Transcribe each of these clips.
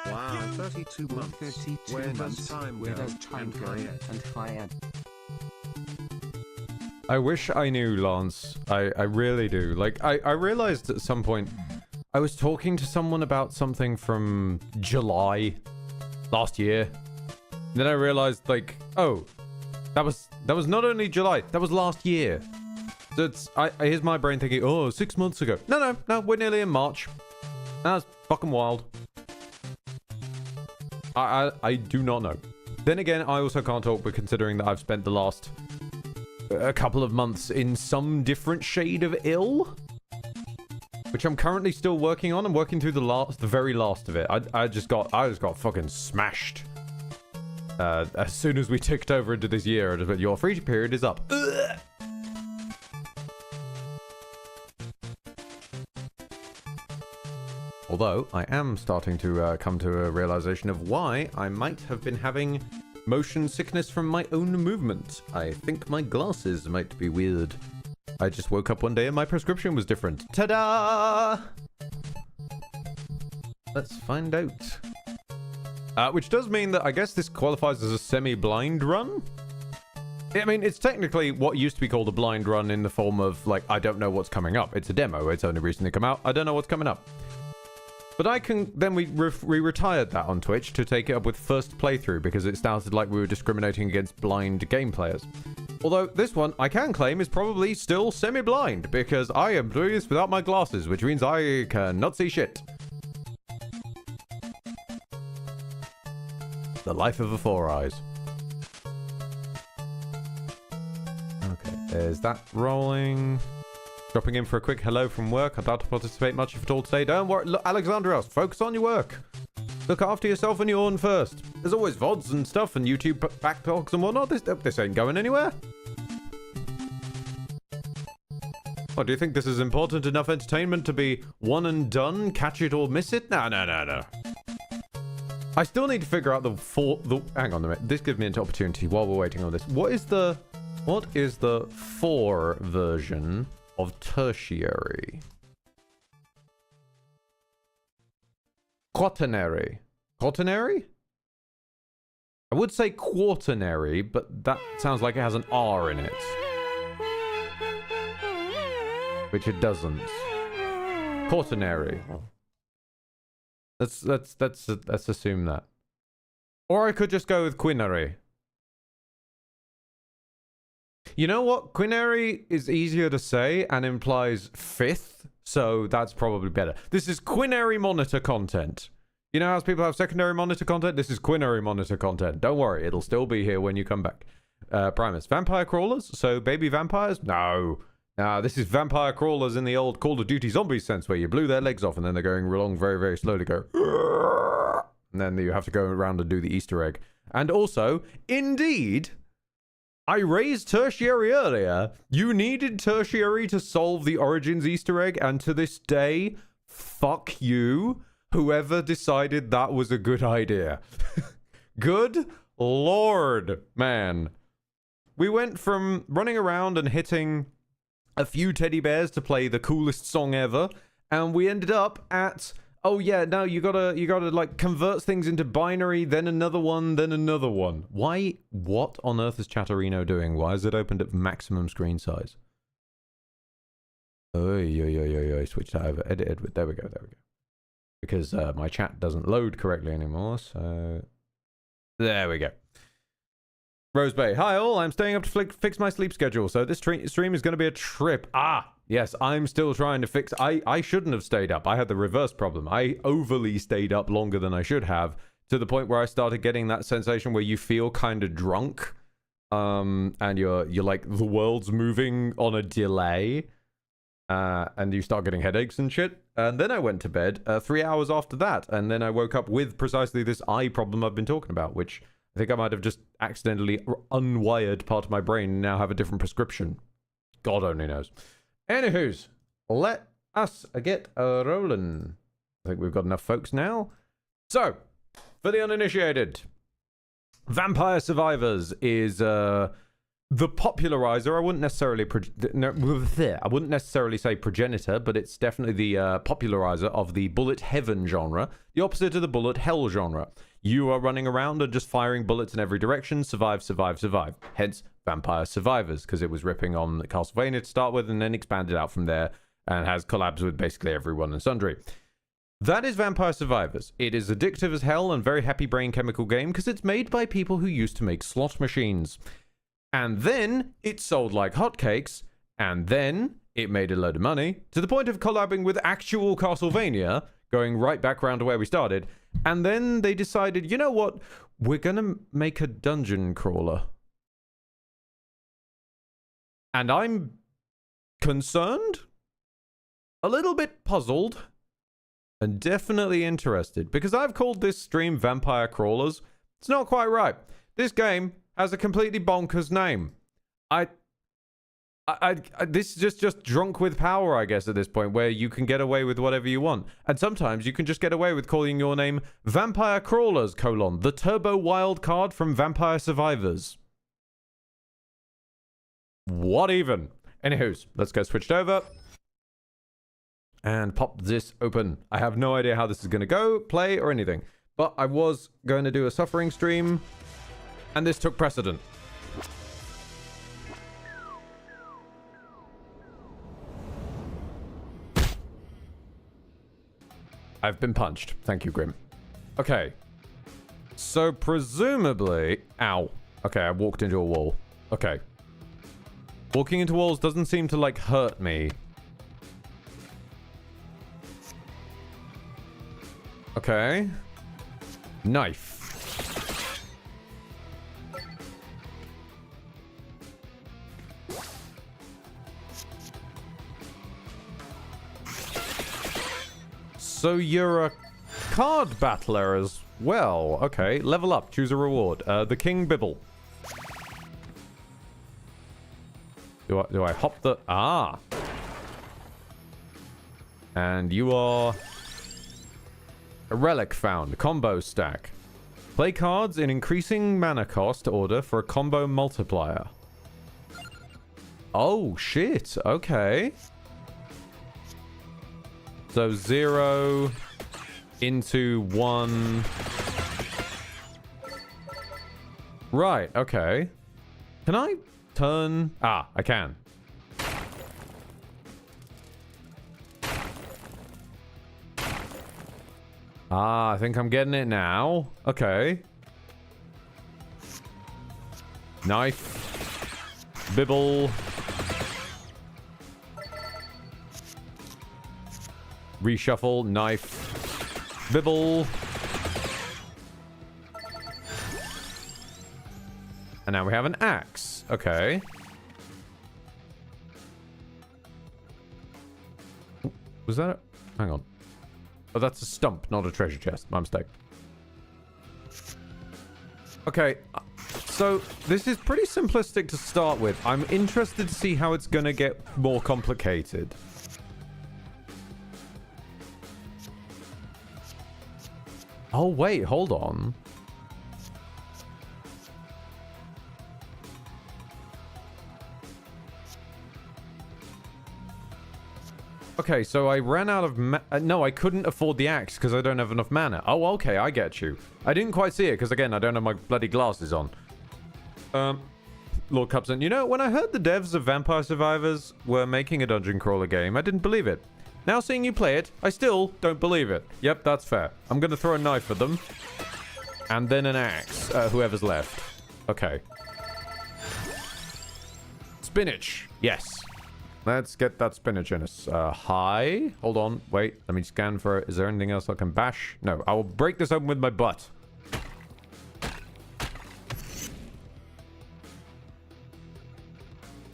Wow, 32 months. 32 Where does months. time Where go? does time And go? quiet. And quiet. I wish I knew, Lance. I really do. Like, I realized at some point I was talking to someone about something from July last year. And then I realized, like, oh, that was not only July, that was last year. So here's my brain thinking, oh, 6 months ago. No, we're nearly in March. That's fucking wild. I do not know. Then again, I also can't talk, but considering that I've spent the last a couple of months in some different shade of ill, which I'm currently still working on. I'm working through the very last of it. I just got fucking smashed. As soon as we ticked over into this year, your free period is up. Ugh. Although, I am starting to come to a realization of why I might have been having motion sickness from my own movement. I think my glasses might be weird. I just woke up one day and my prescription was different. Ta-da! Let's find out. Which does mean that I guess this qualifies as a semi-blind run? I mean, it's technically what used to be called a blind run in the form of, like, I don't know what's coming up. It's a demo. It's only recently come out. I don't know what's coming up. But I can... Then we retired that on Twitch to take it up with first playthrough because it started like we were discriminating against blind game players. Although this one, I can claim, is probably still semi-blind because I am doing this without my glasses, which means I cannot see shit. The life of a Four Eyes. Okay, there's that rolling. Dropping in for a quick hello from work. I doubt to participate much if at all today. Don't worry, look, Alexandros, focus on your work. Look after yourself and your own first. There's always VODs and stuff and YouTube backlogs and whatnot. This ain't going anywhere. What, do you think this is important enough entertainment to be one and done? Catch it or miss it? No. I still need to figure out hang on a minute. This gives me an opportunity while we're waiting on this. What is the 4 version of tertiary? Quaternary. Quaternary? I would say quaternary, but that sounds like it has an R in it. Which it doesn't. Quaternary. Let's assume that. Or I could just go with quinary. You know what? Quinary is easier to say and implies fifth, so that's probably better. This is quinary monitor content. You know how people have secondary monitor content? This is quinary monitor content. Don't worry, it'll still be here when you come back. Primus. Vampire crawlers? So baby vampires? No. This is vampire crawlers in the old Call of Duty Zombies sense, where you blew their legs off and then they're going along very, very slowly, go... And then you have to go around and do the Easter egg. And also, indeed... I raised tertiary earlier. You needed tertiary to solve the Origins Easter egg, and to this day, fuck you, whoever decided that was a good idea. Good lord, man. We went from running around and hitting a few teddy bears to play the coolest song ever, and we ended up at... Oh yeah, no, you gotta like convert things into binary, then another one, then another one. Why? What on earth is Chatterino doing? Why is it opened at maximum screen size? Switch that over. Edit. There we go. Because my chat doesn't load correctly anymore, so... There we go. Rose Bay. Hi all, I'm staying up to fix my sleep schedule, so this stream is going to be a trip. Yes, I'm still trying to fix... I shouldn't have stayed up. I had the reverse problem. I overly stayed up longer than I should have, to the point where I started getting that sensation where you feel kind of drunk, and you're like, the world's moving on a delay, and you start getting headaches and shit. And then I went to bed 3 hours after that, and then I woke up with precisely this eye problem I've been talking about, which I think I might have just accidentally unwired part of my brain and now have a different prescription. God only knows. Anywho's, let us get rolling. I think we've got enough folks now. So, for the uninitiated, Vampire Survivors is the popularizer. I wouldn't necessarily I wouldn't necessarily say progenitor, but it's definitely the popularizer of the bullet heaven genre, the opposite of the bullet hell genre. You are running around and just firing bullets in every direction, survive, survive, survive. Hence, Vampire Survivors, because it was ripping on Castlevania to start with and then expanded out from there and has collabs with basically everyone and sundry. That is Vampire Survivors. It is addictive as hell and very happy brain chemical game because it's made by people who used to make slot machines. And then it sold like hotcakes, and then it made a load of money to the point of collabing with actual Castlevania, going right back around to where we started. And then they decided, you know what? We're gonna make a dungeon crawler. And I'm concerned, a little bit puzzled, and definitely interested, because I've called this stream Vampire Crawlers. It's not quite right. This game has a completely bonkers name. This is just drunk with power, I guess, at this point, where you can get away with whatever you want. And sometimes you can just get away with calling your name Vampire Crawlers, the turbo wild card from Vampire Survivors. What even? Anywho's, let's go switched over. And pop this open. I have no idea how this is going to go, play, or anything. But I was going to do a suffering stream, and this took precedent. I've been punched. Thank you, Grim. Okay. So presumably... Ow. Okay, I walked into a wall. Okay. Walking into walls doesn't seem to, like, hurt me. Okay. Knife. So you're a card battler as well. Okay, level up. Choose a reward. The King Bibble. Do I hop the... Ah. And you are... a relic found. Combo stack. Play cards in increasing mana cost order for a combo multiplier. Oh, shit. Okay. So 0 into 1. Right, okay. Can I turn... Ah, I can. Ah, I think I'm getting it now. Okay. Knife. Bibble. Reshuffle. Knife. Bibble. And now we have an axe. Okay. Was that a... Hang on. Oh, that's a stump, not a treasure chest. My mistake. Okay, so this is pretty simplistic to start with. I'm interested to see how it's going to get more complicated. Oh, wait, hold on. Okay, so I ran out of no, I couldn't afford the axe because I don't have enough mana. Oh, okay, I get you. I didn't quite see it because, again, I don't have my bloody glasses on. Lord Cupson, you know, when I heard the devs of Vampire Survivors were making a dungeon crawler game, I didn't believe it. Now seeing you play it, I still don't believe it. Yep, that's fair. I'm going to throw a knife at them. And then an axe, whoever's left. Okay. Spinach. Yes. Let's get that spinach in us. Hi. Hold on. Wait. Let me scan for it. Is there anything else I can bash? No. I will break this open with my butt.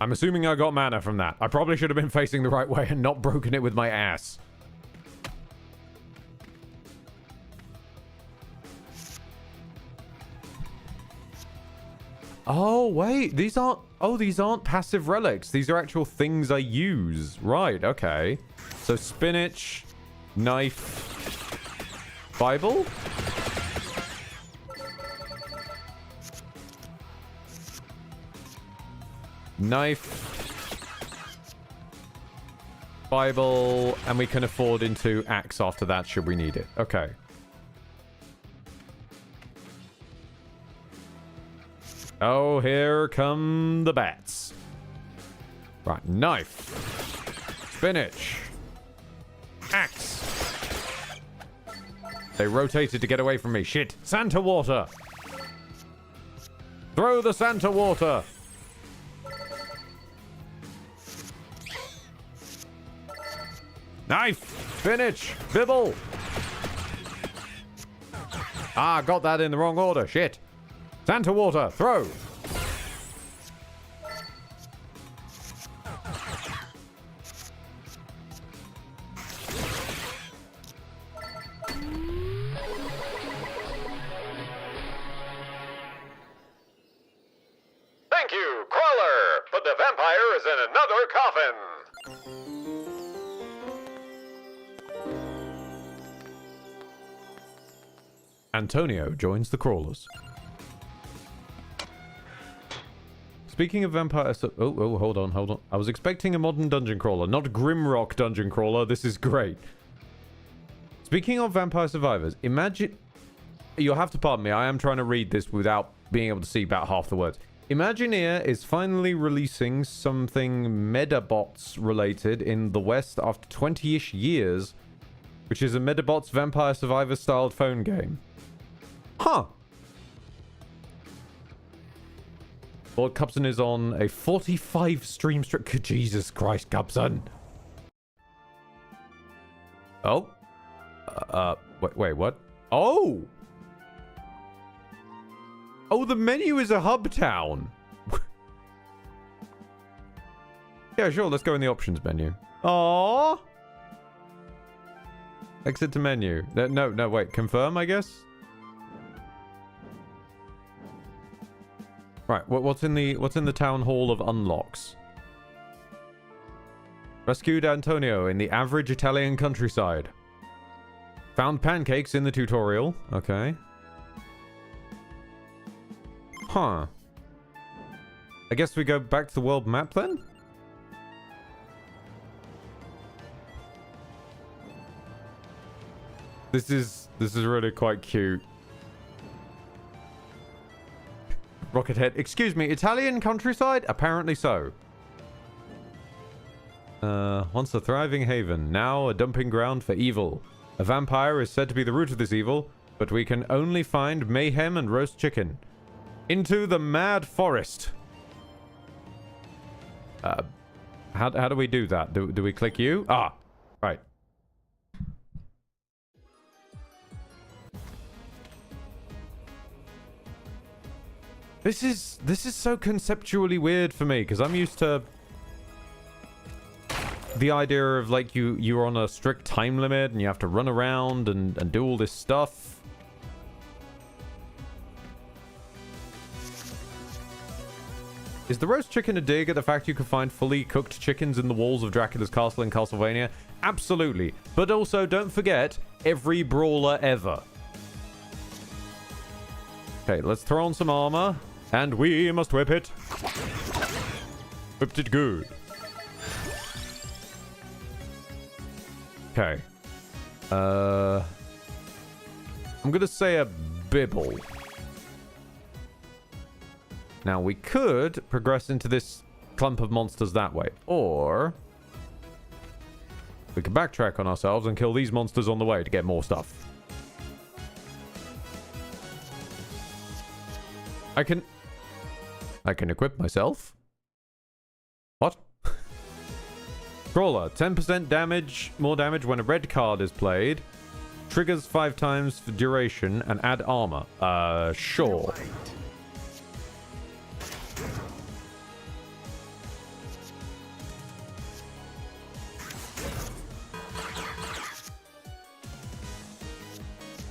I'm assuming I got mana from that. I probably should have been facing the right way and not broken it with my ass. Oh, wait. These aren't... Oh, these aren't passive relics. These are actual things I use. Right, okay. So spinach, knife, Bible? Knife. Bible. And we can afford into axe after that should we need it. Okay. Oh, here come the bats. Right, knife. Spinach. Axe. They rotated to get away from me. Shit. Santa water. Throw the Santa water. Knife. Spinach. Bibble. Ah, got that in the wrong order. Shit. Santa water. Throw. Thank you, Crawler! But the vampire is in another coffin! Antonio joins the crawlers. Speaking of vampire... Oh, hold on. I was expecting a modern dungeon crawler, not Grimrock dungeon crawler. This is great. Speaking of vampire survivors, imagine... You'll have to pardon me. I am trying to read this without being able to see about half the words. Imagineer is finally releasing something Medabots related in the West after 20-ish years, which is a Medabots vampire survivor styled phone game. Huh. Lord Cubson is on a 45 stream streak. Jesus Christ, Cubson. Oh. Wait, what? Oh! Oh, the menu is a hub town. Yeah, sure. Let's go in the options menu. Aww. Exit to menu. No, wait. Confirm, I guess? Right. What's in the town hall of unlocks? Rescued Antonio in the average Italian countryside. Found pancakes in the tutorial. Okay. Huh. I guess we go back to the world map then? This is really quite cute. Rocket Head. Excuse me, Italian countryside? Apparently so. Once a thriving haven, now a dumping ground for evil. A vampire is said to be the root of this evil, but we can only find mayhem and roast chicken. Into the mad forest. How do we do that? Do we click you? Ah, right. This is so conceptually weird for me because I'm used to the idea of like you're on a strict time limit and you have to run around and do all this stuff. Is the roast chicken a dig at the fact you can find fully cooked chickens in the walls of Dracula's castle in Castlevania? Absolutely. But also, don't forget, every brawler ever. Okay, let's throw on some armor. And we must whip it. Whipped it good. Okay. I'm gonna say a bibble. Now, we could progress into this clump of monsters that way. Or we could backtrack on ourselves and kill these monsters on the way to get more stuff. I can equip myself. What? Crawler. 10% damage, more damage when a red card is played. Triggers 5 times for duration and add armor. Sure.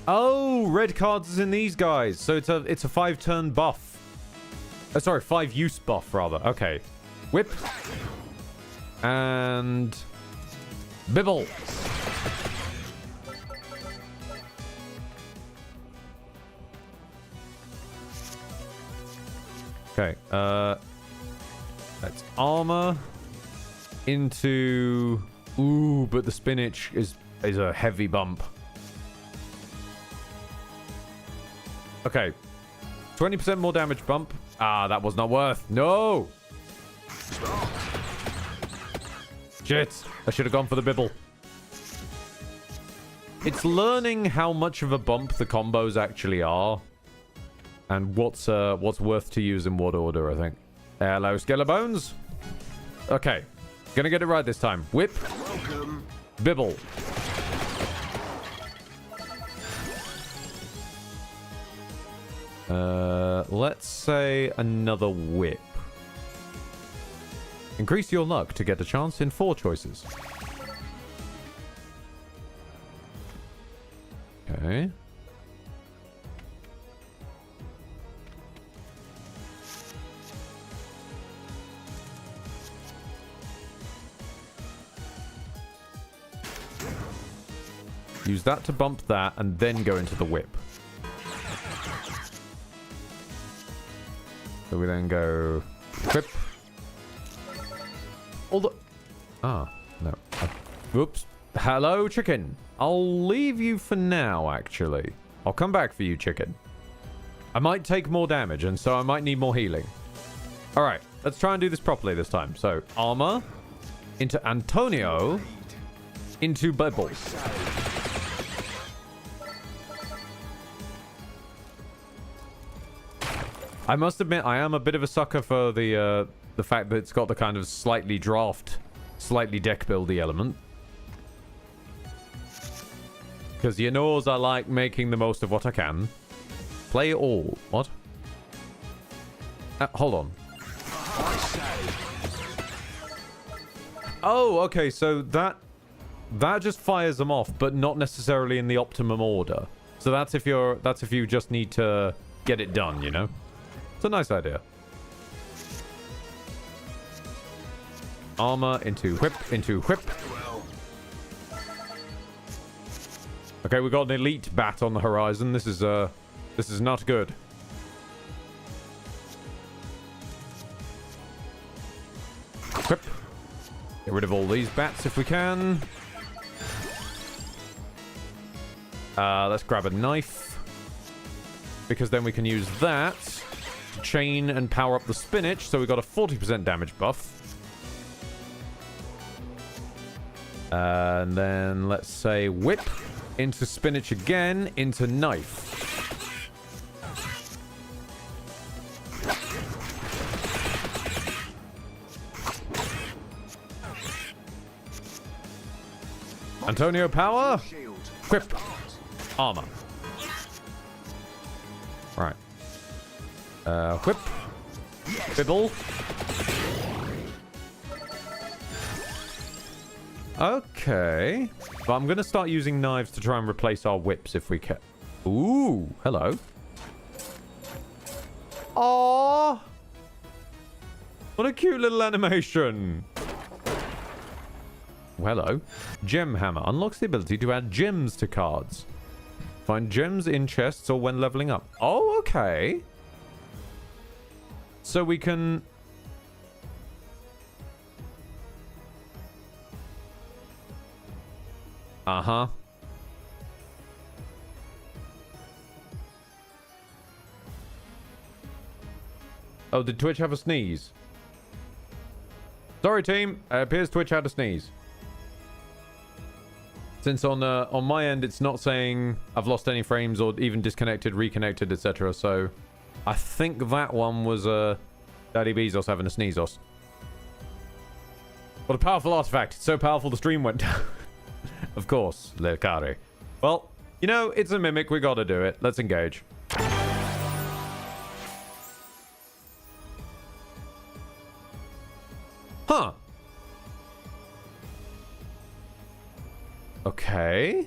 Oh, red cards is in these guys. So it's a 5-turn buff. Sorry, 5-use buff, rather. Okay. Whip. And... Bibble. Okay, That's armor into... Ooh, but the spinach is a heavy bump. Okay. 20% more damage bump. Ah, that was not worth. No! Shit. I should have gone for the bibble. It's learning how much of a bump the combos actually are. And what's worth to use in what order, I think. Hello, Skellebones. Okay. Gonna get it right this time. Whip. Welcome. Bibble. Let's say another whip. Increase your luck to get a chance in 4 choices. Okay. Use that to bump that, and then go into the whip. So we then go whip. Although... Ah, no. Whoops. Hello, chicken. I'll leave you for now, actually. I'll come back for you, chicken. I might take more damage, and so I might need more healing. Alright, let's try and do this properly this time. So, armor into Antonio into Bibble. I must admit, I am a bit of a sucker for the fact that it's got the kind of slightly deck buildy element. Because you knows I like making the most of what I can. Play all. What? Hold on. Oh, okay, so that just fires them off, but not necessarily in the optimum order. So that's if you just need to get it done, you know? It's a nice idea. Armor into whip, into whip. Okay, we got an elite bat on the horizon. This is not good. Whip. Get rid of all these bats if we can. Let's grab a knife. Because then we can use that to chain and power up the spinach. So we got a 40% damage buff. And then let's say whip into spinach again, into knife. Antonio power. Whip. Armor. Right. Whip. Bibble. Okay. But I'm going to start using knives to try and replace our whips if we can. Ooh. Hello. Aww. What a cute little animation. Hello. Gem hammer. Unlocks the ability to add gems to cards. Find gems in chests or when leveling up. Oh, okay. So we can... Uh-huh. Oh, did Twitch have a sneeze? Sorry, team. It appears Twitch had a sneeze. Since on my end, it's not saying I've lost any frames or even disconnected, reconnected, etc. So I think that one was Daddy Bezos having a sneeze-os. What a powerful artifact. It's so powerful the stream went down. Of course, Lecari. Well, you know, it's a mimic. We gotta do it. Let's engage. Huh. Okay.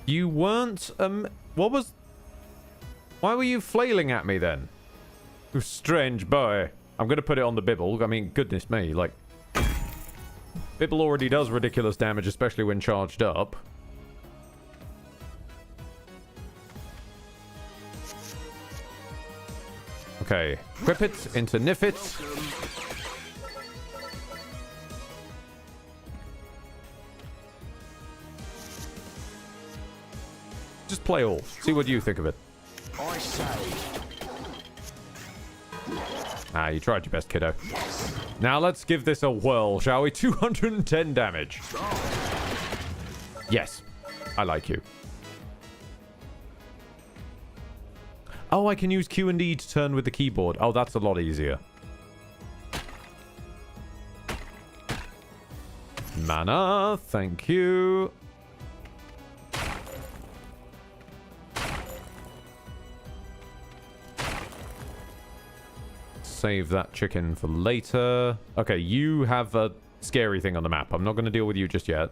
You weren't, what was... Why were you flailing at me then? You strange boy. I'm going to put it on the Bibble. I mean, goodness me, like... Bibble already does ridiculous damage, especially when charged up. Okay. Whip it into Nip it. Just play all. See what you think of it. I say. Ah, you tried your best, kiddo. Now let's give this a whirl, shall we? 210 damage. Yes. I like you. Oh, I can use Q and D to turn with the keyboard. Oh, that's a lot easier. Mana, thank you. Save that chicken for later. Okay, you have a scary thing on the map. I'm not going to deal with you just yet.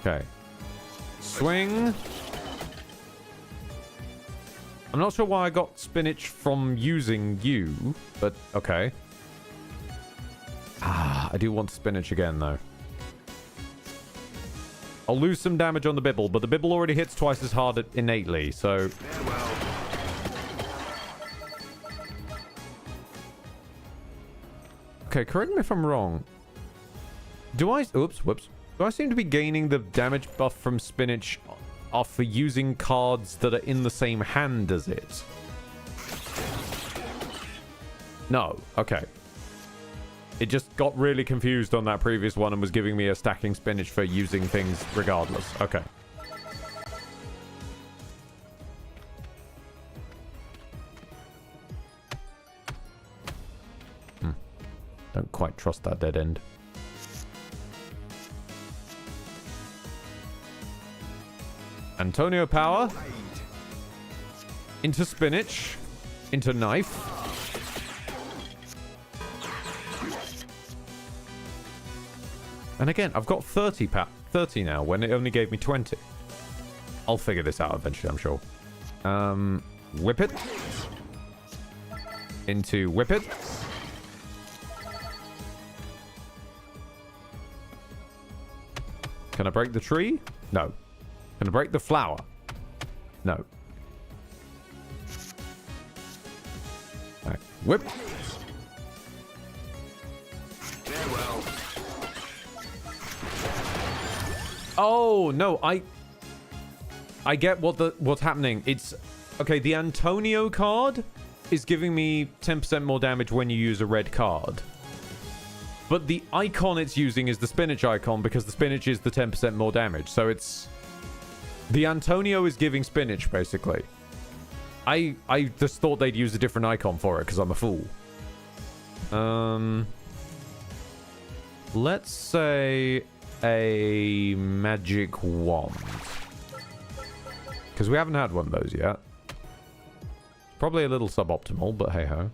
Okay. Swing. I'm not sure why I got spinach from using you, but okay. Ah, I do want spinach again, though. I'll lose some damage on the Bibble, but the Bibble already hits twice as hard innately, so... Okay, correct me if I'm wrong. Do I... Oops, whoops. Do I seem to be gaining the damage buff from spinach for using cards that are in the same hand as it? No. Okay. It just got really confused on that previous one and was giving me a stacking spinach for using things regardless. Okay. Don't quite trust that dead end. Antonio power. Into spinach. Into knife. And again, I've got 30 now when it only gave me 20. I'll figure this out eventually, I'm sure. Whip it. Into whip it. Can I break the tree? No. Can I break the flower? No. All right. Whip. Farewell. Oh, no, I get what's happening. It's okay, the Antonio card is giving me 10% more damage when you use a red card. But the icon it's using is the spinach icon because the spinach is the 10% more damage. So it's the Antonio is giving spinach basically. I just thought they'd use a different icon for it because I'm a fool. Let's say a magic wand. Because we haven't had one of those yet. Probably a little suboptimal, but hey ho.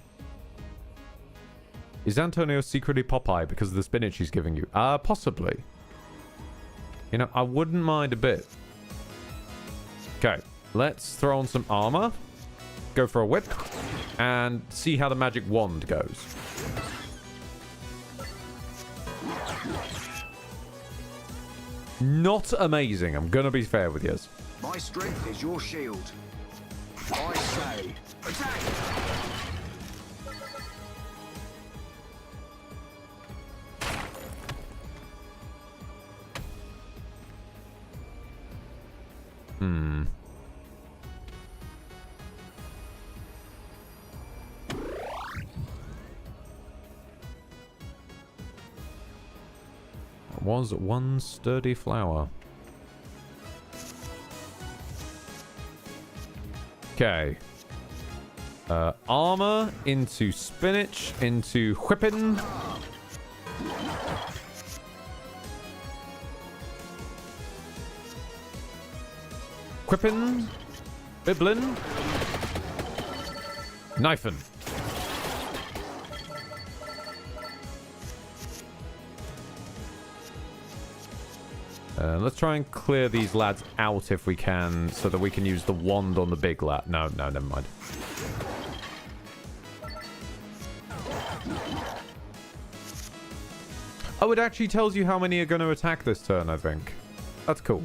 Is Antonio secretly Popeye because of the spinach he's giving you? Possibly. You know, I wouldn't mind a bit. Okay, let's throw on some armor. Go for a whip. And see how the magic wand goes. Not amazing, I'm gonna be fair with you. My strength is your shield. I say, attack! Was one sturdy flower. Okay. Armor into spinach into whipping. Whipping. Biblin. Knifing. Let's try and clear these lads out if we can, so that we can use the wand on the big lad. No, never mind. Oh, it actually tells you how many are going to attack this turn, I think. That's cool.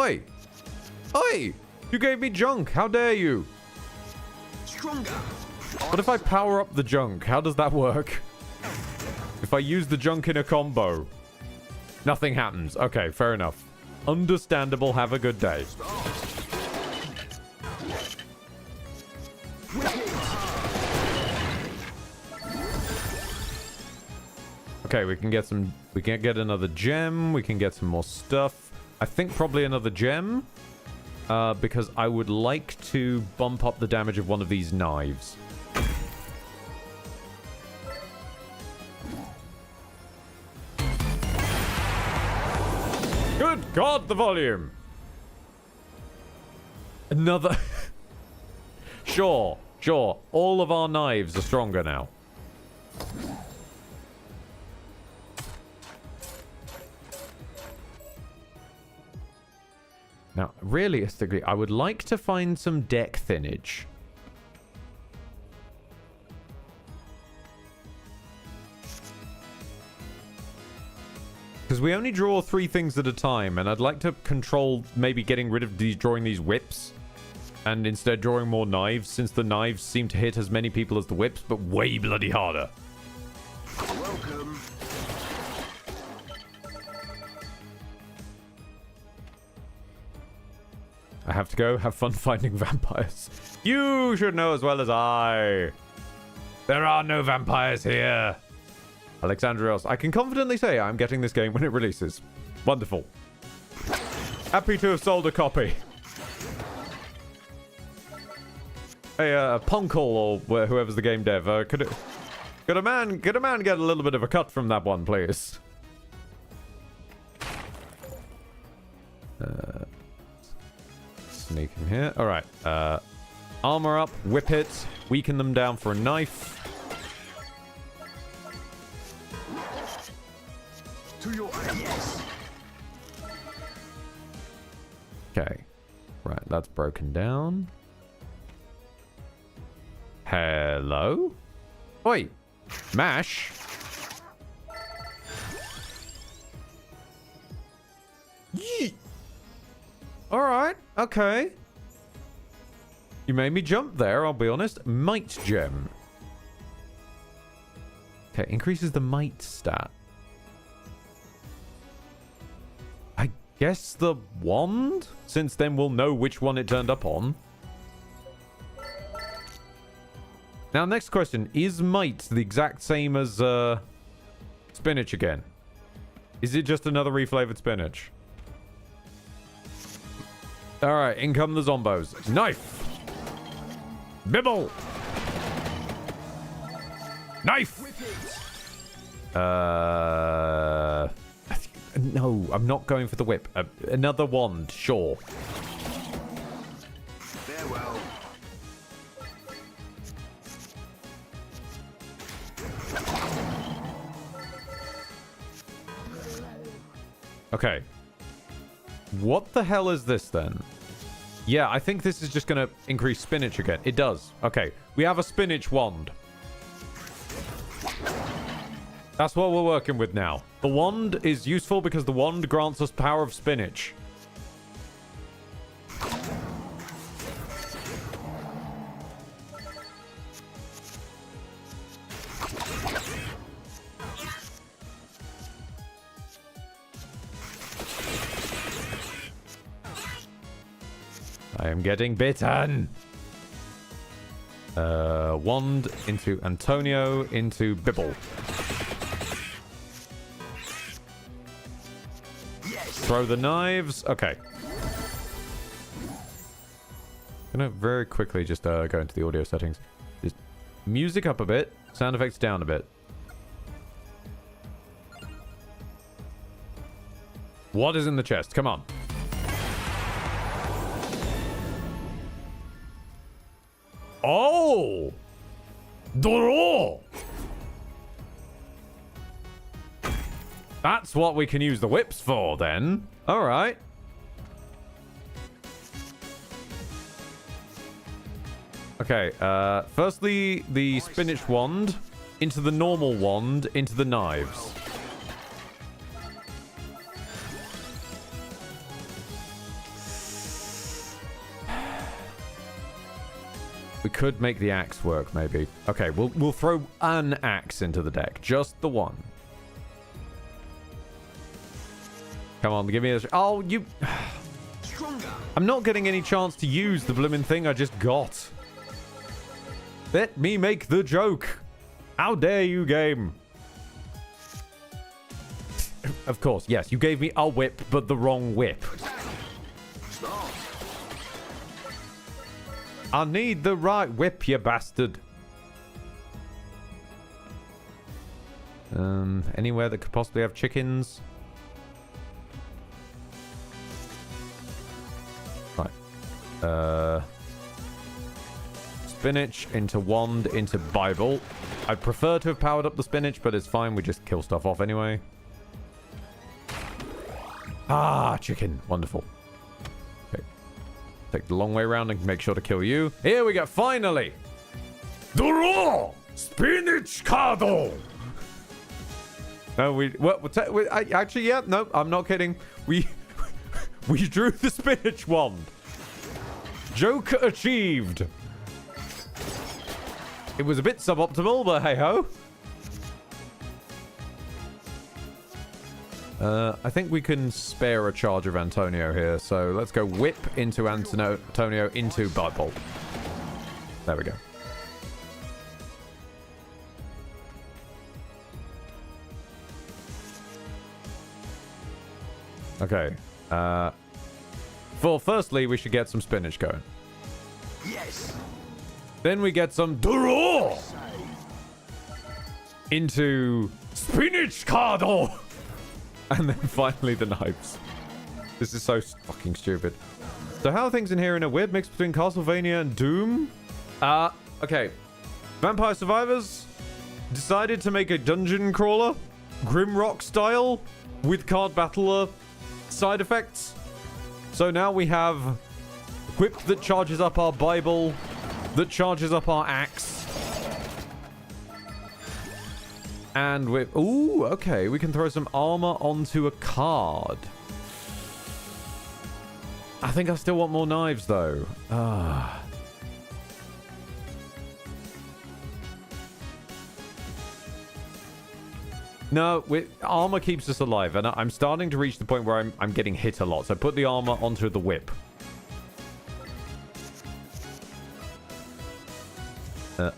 Oi! Oi! You gave me junk. How dare you? Stronger. What if I power up the junk? How does that work? If I use the junk in a combo, nothing happens. Okay, fair enough. Understandable. Have a good day. Okay, we can get some... We can get another gem. We can get some more stuff. I think probably another gem. Because I would like to bump up the damage of one of these knives. Good God, the volume! Another... Sure. All of our knives are stronger now. Now, realistically, I would like to find some deck thinnage. Because we only draw 3 things at a time, and I'd like to control maybe getting rid of drawing these whips. And instead drawing more knives, since the knives seem to hit as many people as the whips, but way bloody harder. Welcome. I have to go. Have fun finding vampires. You should know as well as I. There are no vampires here. Alexandrios, I can confidently say I'm getting this game when it releases. Wonderful. Happy to have sold a copy. Hey, Punkle or whoever's the game dev, could a man get a little bit of a cut from that one, please? Sneak in here. All right. Armor up, whip it, weaken them down for a knife. To your yes. Okay. Right, that's broken down. Hello? Oi! Mash? Yeet! Alright, okay. You made me jump there, I'll be honest. Might gem. Okay, increases the might stat. I guess the wand? Since then we'll know which one it turned up on. Now, next question. Is might the exact same as spinach again? Is it just another reflavored spinach? Alright, in come the zombos. Knife! Bibble! Knife! No, I'm not going for the whip. Another wand, sure. Farewell. Okay. What the hell is this then? Yeah, I think this is just going to increase spinach again. It does. Okay. We have a spinach wand. That's what we're working with now. The wand is useful because the wand grants us power of spinach. I am getting bitten. Wand into Antonio into Bibble. Yes. Throw the knives. Okay. Gonna very quickly just go into the audio settings. Just music up a bit, sound effects down a bit. What is in the chest? Come on. Oh! Draw! That's what we can use the whips for, then. Alright. Okay, firstly, the spinach wand, into the normal wand, into the knives. could make the axe work, maybe. Okay, we'll throw an axe into the deck. Just the one. Come on, give me a... Oh, you... Stronger. I'm not getting any chance to use the blooming thing I just got. Let me make the joke. How dare you, game? Of course, yes, you gave me a whip, but the wrong whip. Stop. I need the right whip, you bastard. Anywhere that could possibly have chickens? Right. Spinach into wand into Bible. I'd prefer to have powered up the spinach, but it's fine. We just kill stuff off anyway. Ah, chicken. Wonderful. Okay. Take the long way around and make sure to kill you. Here we go. Finally. Draw! Spinach cardle! No, actually, yeah. No, I'm not kidding. We drew the spinach wand. Joke achieved. It was a bit suboptimal, but hey-ho. I think we can spare a charge of Antonio here, so let's go whip into Antonio into Bible. There we go. Okay. Firstly, we should get some spinach going. Yes. Then we get some draw into spinach cardle. And then finally the knives. This is so fucking stupid. So how are things in here in a weird mix between Castlevania and Doom? Okay. Vampire Survivors decided to make a dungeon crawler, Grimrock style, with card battler side effects. So now we have whip that charges up our Bible, that charges up our axe. And with... Ooh, okay. We can throw some armor onto a card. I think I still want more knives, though. No, armor keeps us alive. And I'm starting to reach the point where I'm getting hit a lot. So put the armor onto the whip.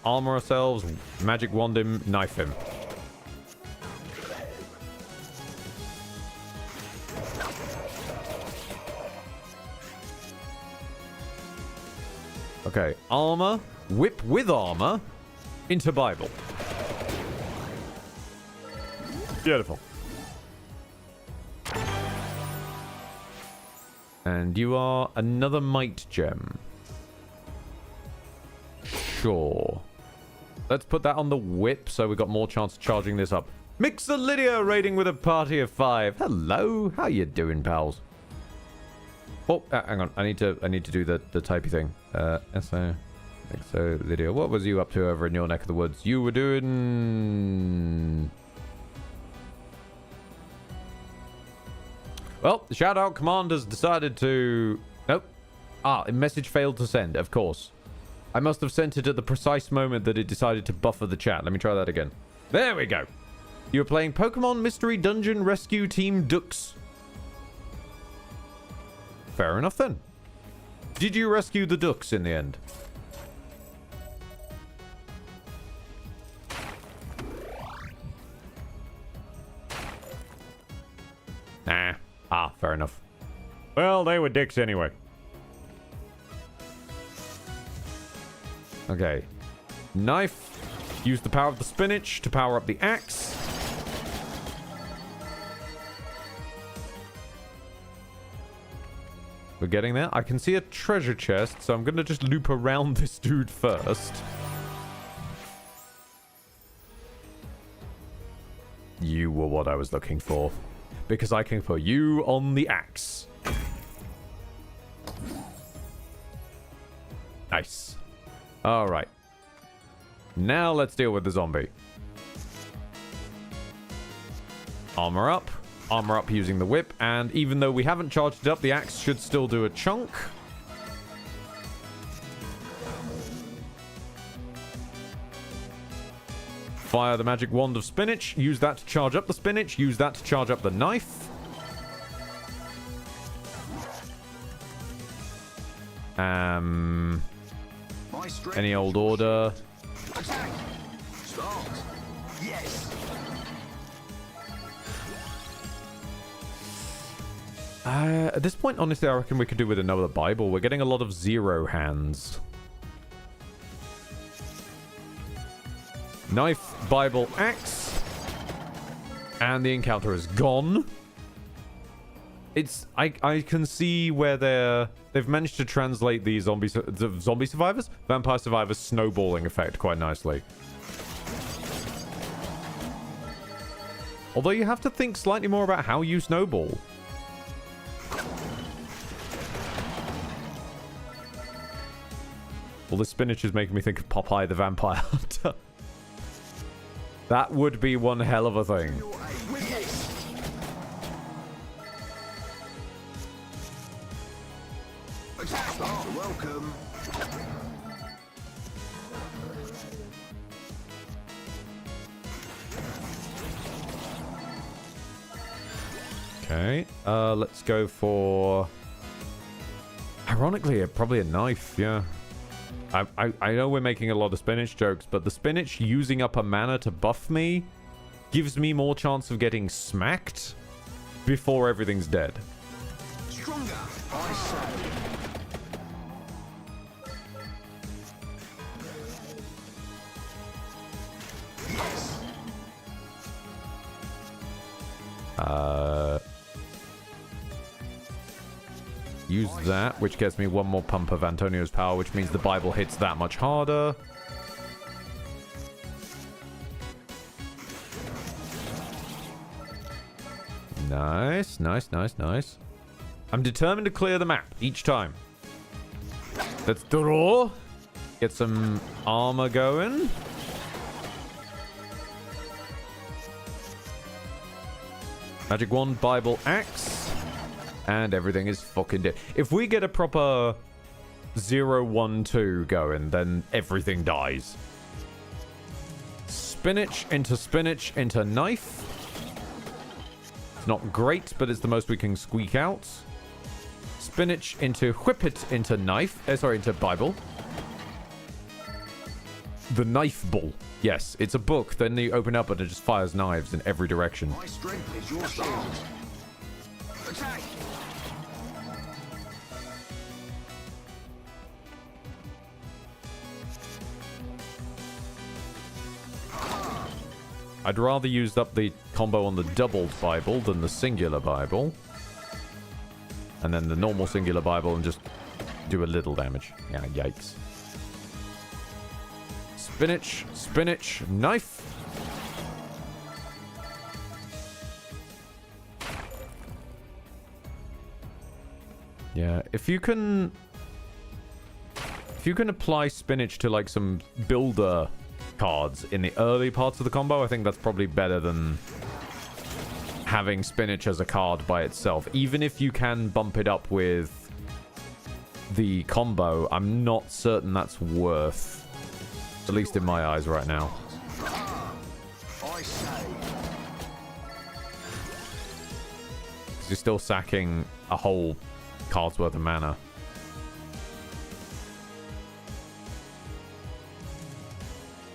Armor ourselves. Magic wand him. Knife him. Okay, armor, whip with armor, into Bible. Beautiful. And you are another might gem. Sure. Let's put that on the whip so we got more chance of charging this up. Mixer Lydia raiding with a party of 5. Hello, how you doing, pals? Oh, hang on. I need to do the typey thing. So Lydia, what was you up to over in your neck of the woods? You were doing... Well, the shout-out command has decided to... Nope. A message failed to send, of course. I must have sent it at the precise moment that it decided to buffer the chat. Let me try that again. There we go. You were playing Pokemon Mystery Dungeon Rescue Team Dux. Fair enough, then. Did you rescue the ducks in the end? Nah. Fair enough. Well, they were dicks anyway. Okay. Knife. Use the power of the spinach to power up the axe. We're getting there. I can see a treasure chest, so I'm going to just loop around this dude first. You were what I was looking for. Because I can put you on the axe. Nice. Alright. Now let's deal with the zombie. Armor up. Armor up using the whip. And even though we haven't charged it up, the axe should still do a chunk. Fire the magic wand of spinach. Use that to charge up the spinach. Use that to charge up the knife. Any old order. Attack! Start! Yes! At this point, honestly, I reckon we could do with another Bible. We're getting a lot of 0 hands. Knife, Bible, axe. And the encounter is gone. It's... I can see where they've managed to translate the zombie survivors? Vampire survivors snowballing effect quite nicely. Although you have to think slightly more about how you snowball. Well, this spinach is making me think of Popeye the Vampire Hunter. That would be one hell of a thing. Welcome. Okay, let's go for... Ironically, probably a knife, yeah. I know we're making a lot of spinach jokes, but the spinach using up a mana to buff me gives me more chance of getting smacked before everything's dead. Stronger, I say. Yes. Use that, which gets me one more pump of Antonio's power, which means the Bible hits that much harder. Nice, nice, nice, nice. I'm determined to clear the map each time. Let's draw. Get some armor going. Magic wand, Bible, axe. And everything is fucking dead. If we get a proper 0-1-2 going, then everything dies. Spinach into knife. It's not great, but it's the most we can squeak out. Spinach into whip it into knife. Sorry, into Bible. The Knife Bull. Yes, it's a book. Then you open up and it just fires knives in every direction. My strength is your shield. Attack! I'd rather use up the combo on the doubled Bible than the singular Bible. And then the normal singular Bible and just do a little damage. Yeah, yikes. Spinach, knife. Yeah, if you can apply spinach to like some builder cards in the early parts of the combo, I think that's probably better than having spinach as a card by itself. Even if you can bump it up with the combo, I'm not certain that's worth, at least in my eyes right now. I say. You're still sacking a whole card's worth of mana.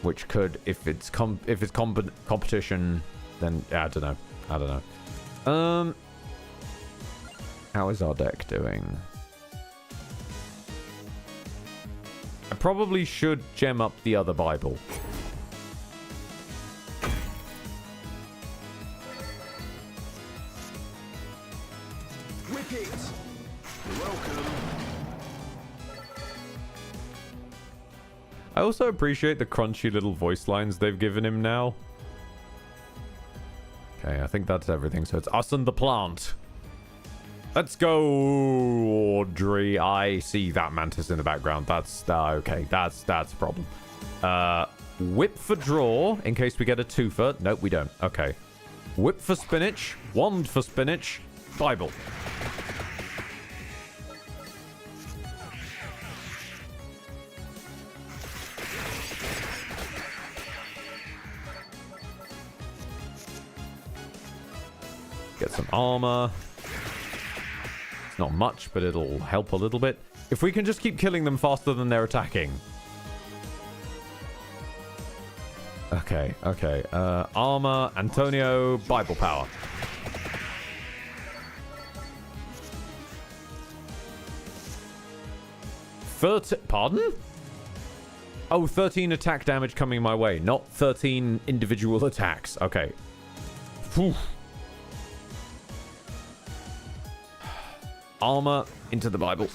Which could, if it's competition, then yeah, I don't know. How is our deck doing? I probably should gem up the other Bible. Whip it. Welcome. I also appreciate the crunchy little voice lines they've given him now. Okay, I think that's everything. So it's us and the plant. Let's go, Audrey. I see that mantis in the background. That's okay. That's a problem. Whip for draw in case we get a twofer. Nope, we don't. Okay. Whip for spinach. Wand for spinach. Bible. Get some armor. It's not much, but it'll help a little bit. If we can just keep killing them faster than they're attacking. Okay, okay. Armor, Antonio, Bible power. Pardon? Oh, 13 attack damage coming my way, not 13 individual attacks. Okay. Whew. Armor into the Bible.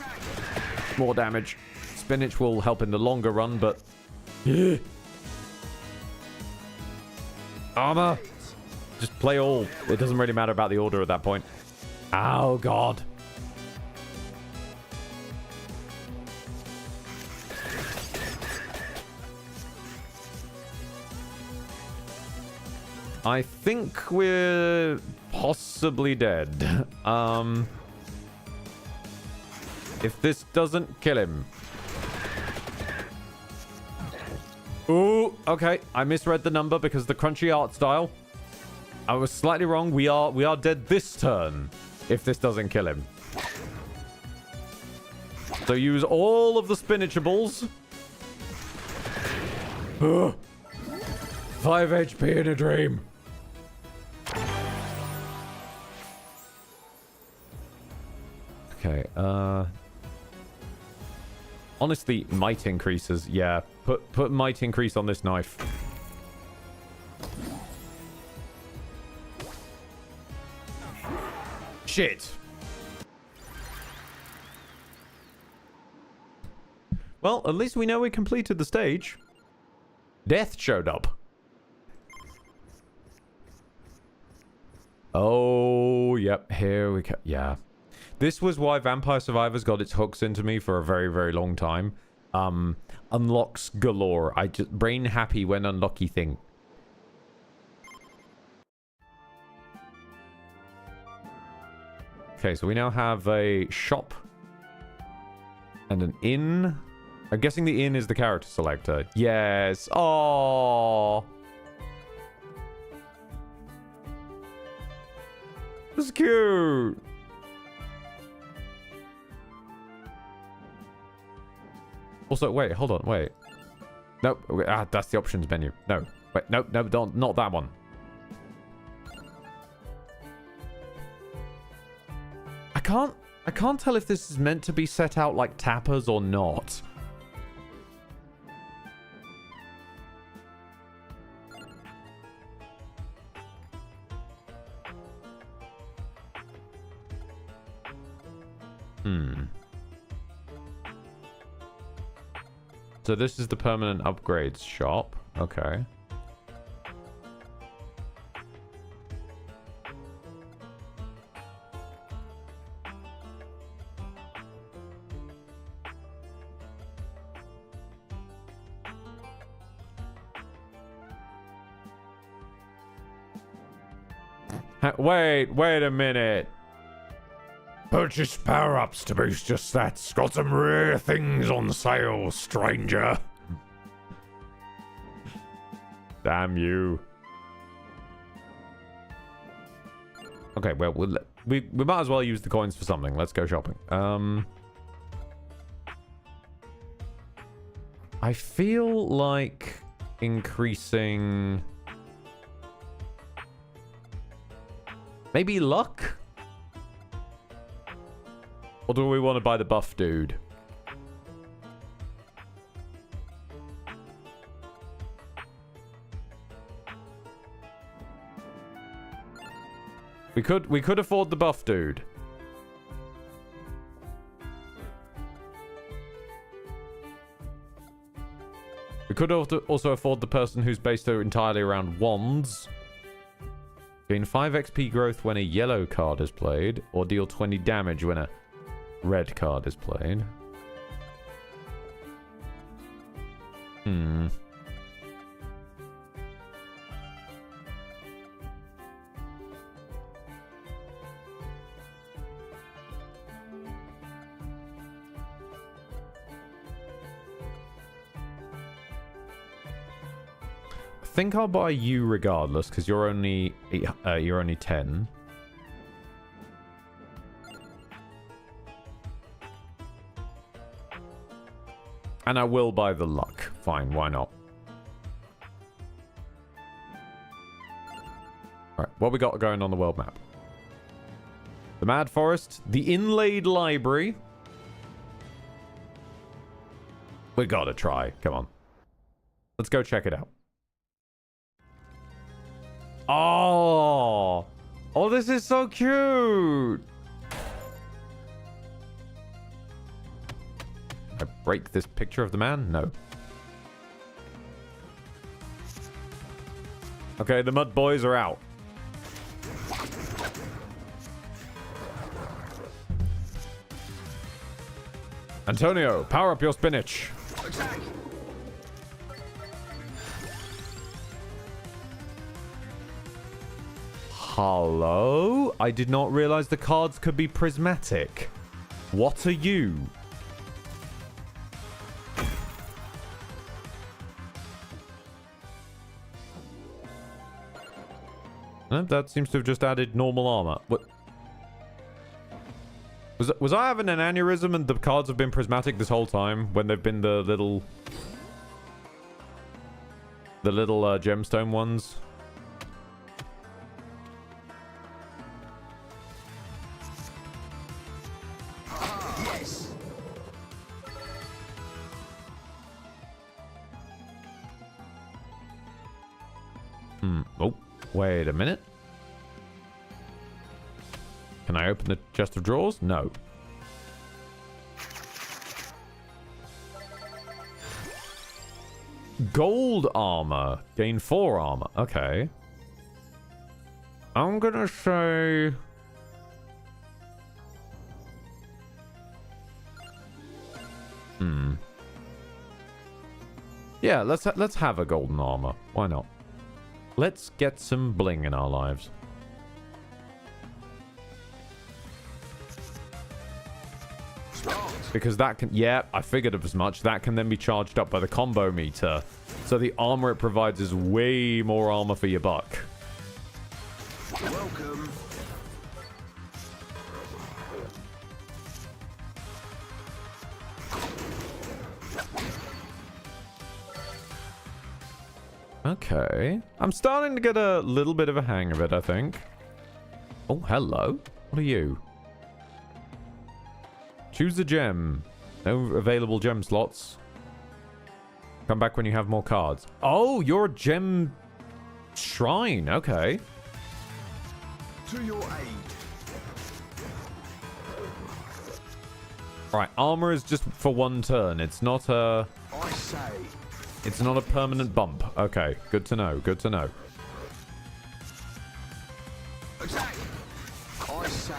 More damage. Spinach will help in the longer run, but... Armor. Just play all. It doesn't really matter about the order at that point. Oh, God. I think we're possibly dead. If this doesn't kill him. Ooh, okay. I misread the number because the crunchy art style. I was slightly wrong. We are dead this turn if this doesn't kill him. So use all of the spinachables. 5 HP in a dream. Okay, honestly, might increases. Yeah, put might increase on this knife. Shit. Well, at least we know we completed the stage. Death showed up. Oh, yep, here we go. Yeah. This was why Vampire Survivors got its hooks into me for a very, very long time. Unlocks galore. I just brain happy when unlucky thing. Okay, so we now have a shop and an inn. I'm guessing the inn is the character selector. Yes. Oh. That's cute. Also, wait, hold on, wait. Nope, that's the options menu. No, wait, nope, no, don't, not that one. I can't tell if this is meant to be set out like tappers or not. So this is the permanent upgrades shop. Okay. Wait a minute. Purchase power-ups to boost your stats. Got some rare things on sale, stranger. Damn you. Okay, well, we might as well use the coins for something. Let's go shopping. I feel like increasing... maybe luck? Or do we want to buy the buff dude? We could afford the buff dude. We could also afford the person who's based entirely around wands. Gain 5 XP growth when a yellow card is played, or deal 20 damage when a red card is played. I think I'll buy you regardless, because you're only 10. And I will buy the luck. Fine, why not? Alright, what we got going on the world map? The Mad Forest, the Inlaid Library. We gotta try. Come on. Let's go check it out. Oh! Oh, this is so cute! I break this picture of the man? No. Okay, the mud boys are out. Antonio, power up your spinach. Attack! Hello? I did not realize the cards could be prismatic. What are you? That seems to have just added normal armor. What? Was I having an aneurysm and the cards have been prismatic this whole time when they've been the little gemstone ones? Yes! Oh, wait a minute. Can I open the chest of drawers? No. Gold armor. Gain 4 armor. Okay. I'm gonna say... Yeah, let's have a golden armor. Why not? Let's get some bling in our lives. Because that can... Yeah, I figured as much. That can then be charged up by the combo meter. So the armor it provides is way more armor for your buck. Welcome. Okay. I'm starting to get a little bit of a hang of it, I think. Oh, hello. What are you? Choose a gem. No available gem slots. Come back when you have more cards. Oh, you're a gem shrine. Okay. To your aid. Right, armor is just for one turn. It's not a... I say. It's not a permanent bump. Okay, good to know. Good to know. Attack! I say.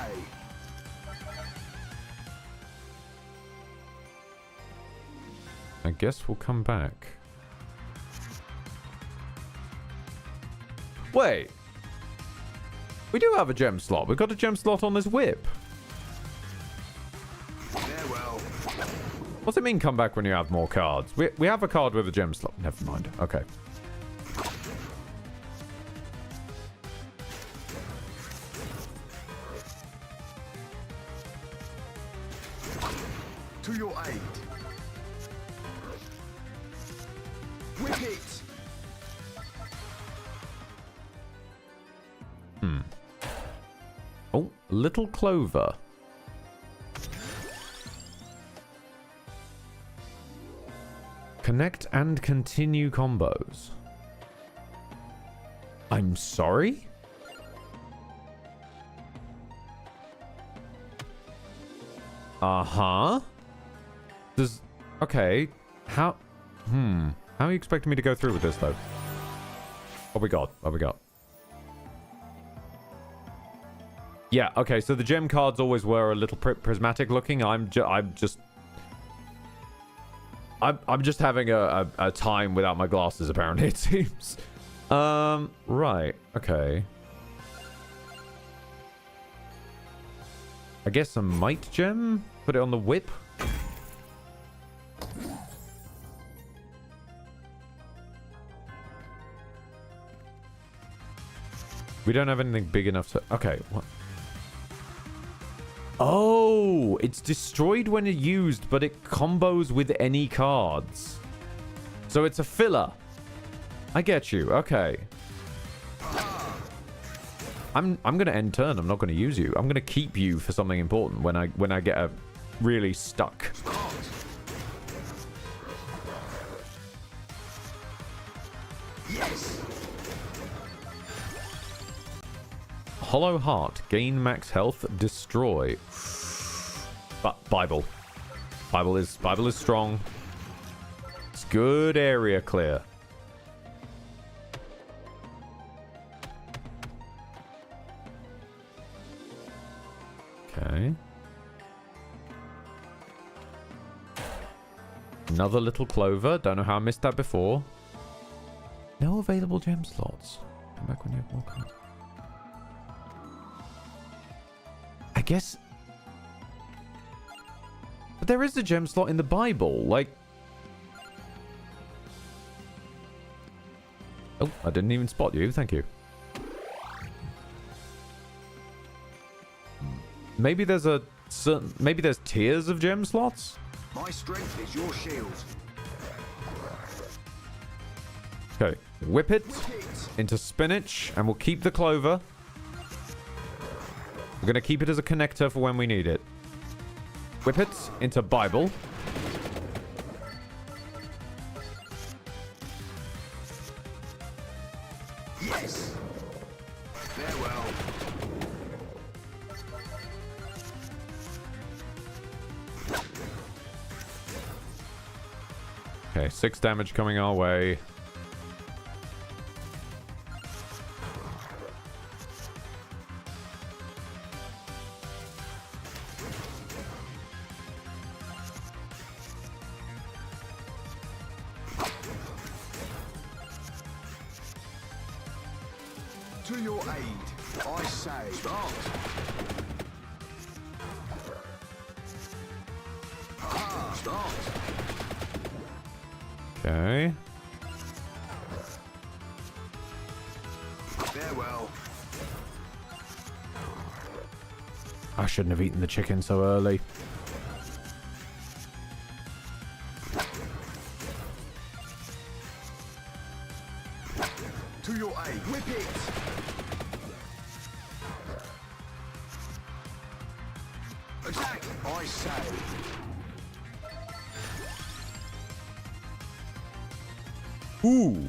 I guess we'll come back. Wait. We do have a gem slot. We've got a gem slot on this whip. Farewell. What's it mean come back when you have more cards? We have a card with a gem slot. Never mind. Okay. To your aid. Whip it. Oh, Little Clover. Connect and continue combos. I'm sorry? Uh-huh. Does... Okay. How... How are you expecting me to go through with this, though? What we got? What we got? Yeah, okay, so the gem cards always were a little prismatic looking. I'm just having a time without my glasses, apparently, it seems. Right, okay. I guess a might gem? Put it on the whip? We don't have anything big enough to... Okay, what? Oh, Oh, it's destroyed when used, but it combos with any cards. So it's a filler. I get you. Okay. I'm gonna end turn. I'm not gonna use you. I'm gonna keep you for something important when I get a really stuck. Yes. Hollow Heart. Gain max health. Destroy. But Bible. Bible is strong. It's good area clear. Okay. Another little clover. Don't know how I missed that before. No available gem slots. Come back when you have more cards. I guess... But there is a gem slot in the Bible. Like... Oh, I didn't even spot you. Thank you. Maybe there's a certain... Maybe there's tiers of gem slots? My strength is your shield. Okay. Whip it into spinach, and we'll keep the clover. We're going to keep it as a connector for when we need it. Whip it into Bible. Yes. Farewell. Okay, 6 damage coming our way. To your aid, I say. Start. Start. Okay. Farewell. I shouldn't have eaten the chicken so early. To your aid. Whip it. Attack, I say. Ooh.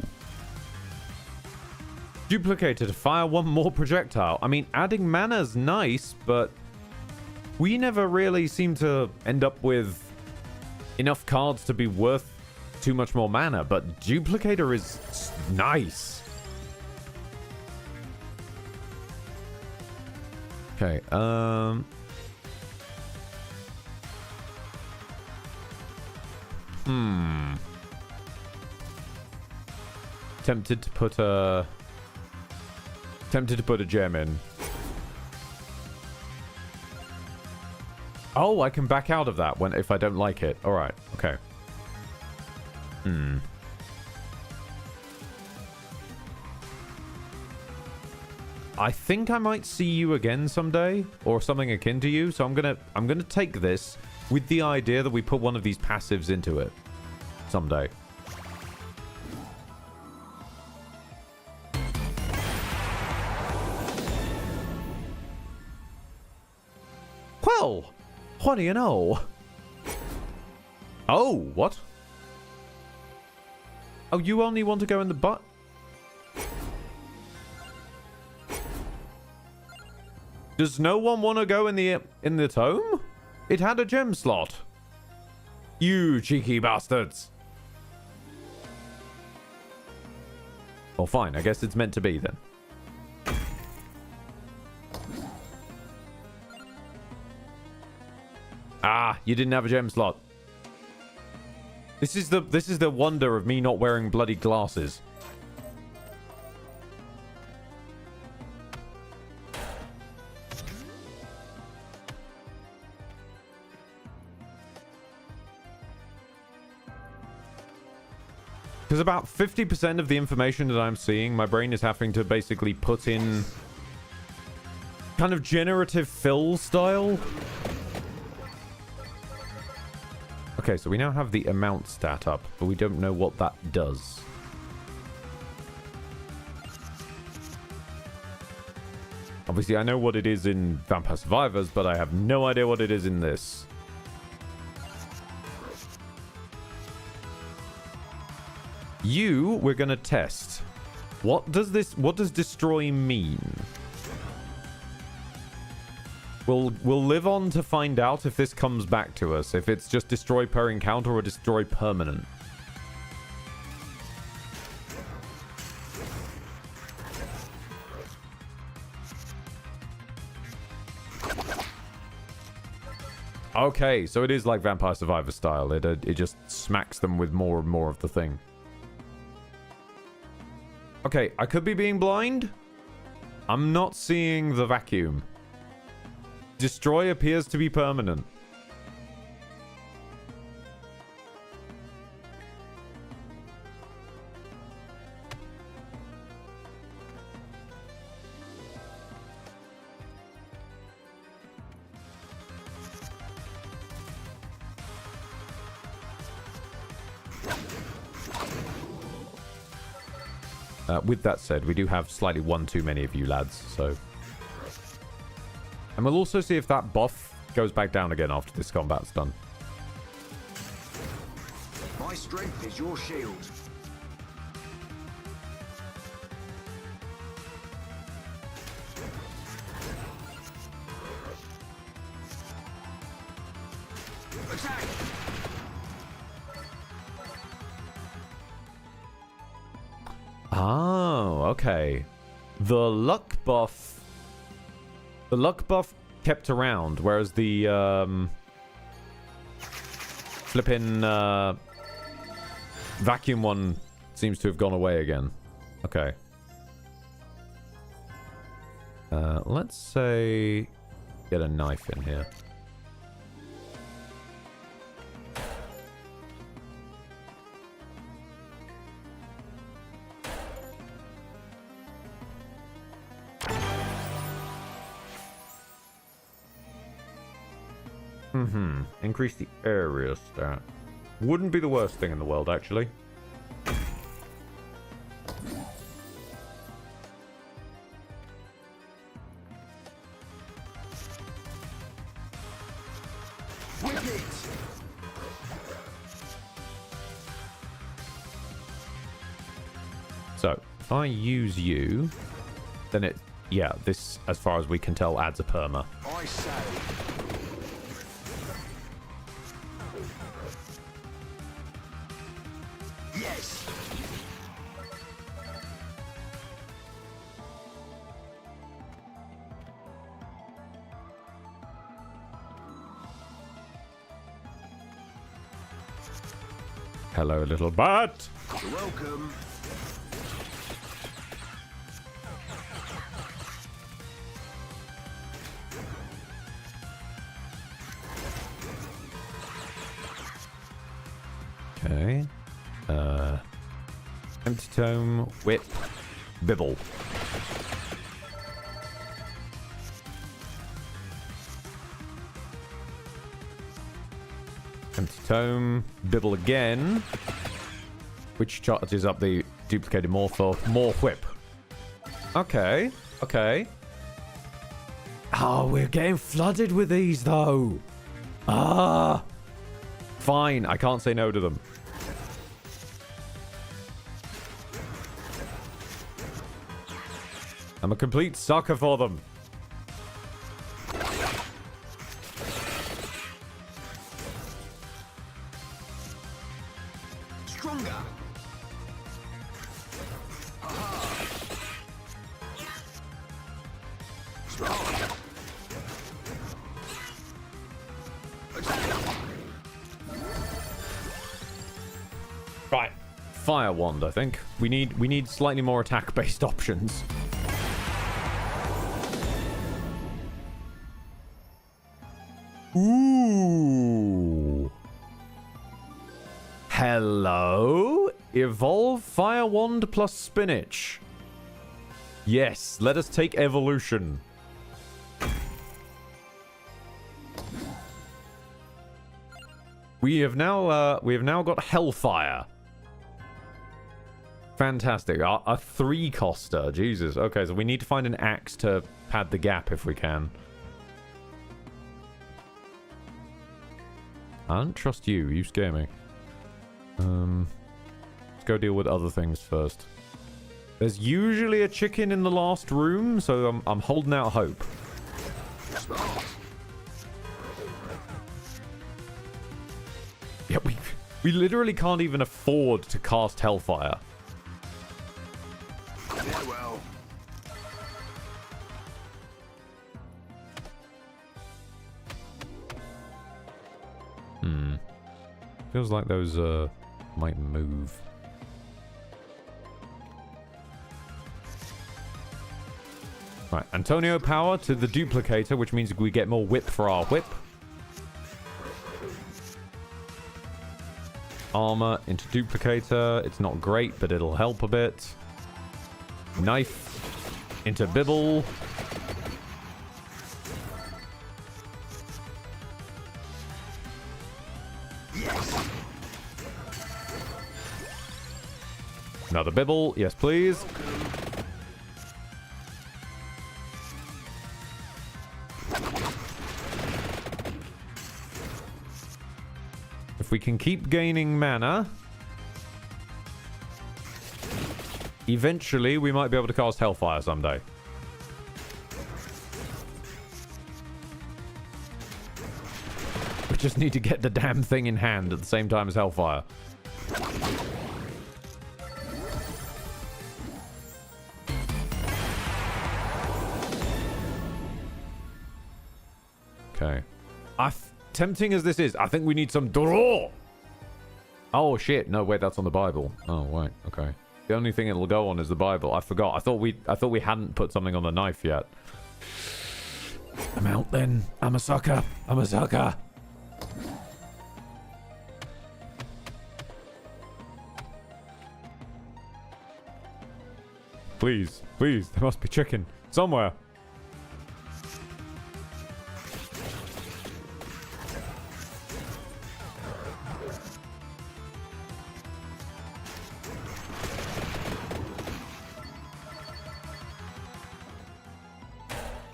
Duplicated. Fire one more projectile. I mean, adding mana's nice, but we never really seem to end up with enough cards to be worth too much more mana, but Duplicator is nice. Okay, Tempted to put a gem in. Oh, I can back out of that if I don't like it. All right. Okay. I think I might see you again someday, or something akin to you. So I'm gonna take this with the idea that we put one of these passives into it someday. Well, what do you know? Oh, what? Oh, you only want to go in the butt? Does no one want to go in the tome? It had a gem slot. You cheeky bastards. Well, fine. I guess it's meant to be then. Ah, you didn't have a gem slot. This is the wonder of me not wearing bloody glasses. Because about 50% of the information that I'm seeing, my brain is having to basically put in kind of generative fill style. Okay, so we now have the amount stat up, but we don't know what that does. Obviously, I know what it is in Vampire Survivors, but I have no idea what it is in this. We're gonna test. What does destroy mean? We'll live on to find out if this comes back to us. If it's just destroy per encounter or destroy permanent. Okay, so it is like Vampire Survivor style. It just smacks them with more and more of the thing. Okay, I could be being blind. I'm not seeing the vacuum. Destroy appears to be permanent. With that said, we do have slightly one too many of you lads, so... And we'll also see if that buff goes back down again after this combat's done. My strength is your shield. Attack! Oh, okay. The luck buff kept around, whereas the flipping vacuum one seems to have gone away again. Okay. Let's say get a knife in here. Increase the area stat. Wouldn't be the worst thing in the world, actually. So, if I use you, then it... Yeah, this, as far as we can tell, adds a perma. I say... Yes. Hello, little bat. You're welcome. Okay. Empty tome, whip, bibble. Empty tome, bibble again, which charges up the duplicated morph, more whip. Okay, okay. Oh, we're getting flooded with these though. Ah, fine. I can't say no to them. I'm a complete sucker for them. Stronger. Right. Fire wand, I think. We need slightly more attack-based options. Ooh. Hello? Evolve Fire Wand plus Spinach. Yes, let us take evolution. We have now got Hellfire. Fantastic. A 3-coster. Jesus. Okay, so we need to find an axe to pad the gap if we can. I don't trust you. You scare me. Let's go deal with other things first. There's usually a chicken in the last room, so I'm holding out hope. Yeah, we literally can't even afford to cast Hellfire. Farewell. Feels like those might move. Right, Antonio power to the duplicator, which means we get more whip for our whip. Armor into duplicator. It's not great, but it'll help a bit. Knife into bibble. Another bibble. Yes, please. If we can keep gaining mana, eventually we might be able to cast Hellfire someday. We just need to get the damn thing in hand at the same time as Hellfire. Okay. Tempting as this is, I think we need some draw. Oh shit! No, wait, that's on the Bible. Oh wait, okay. The only thing it'll go on is the Bible. I forgot. I thought we hadn't put something on the knife yet. I'm out then. I'm a sucker. I'm a sucker. Please, please, there must be chicken somewhere.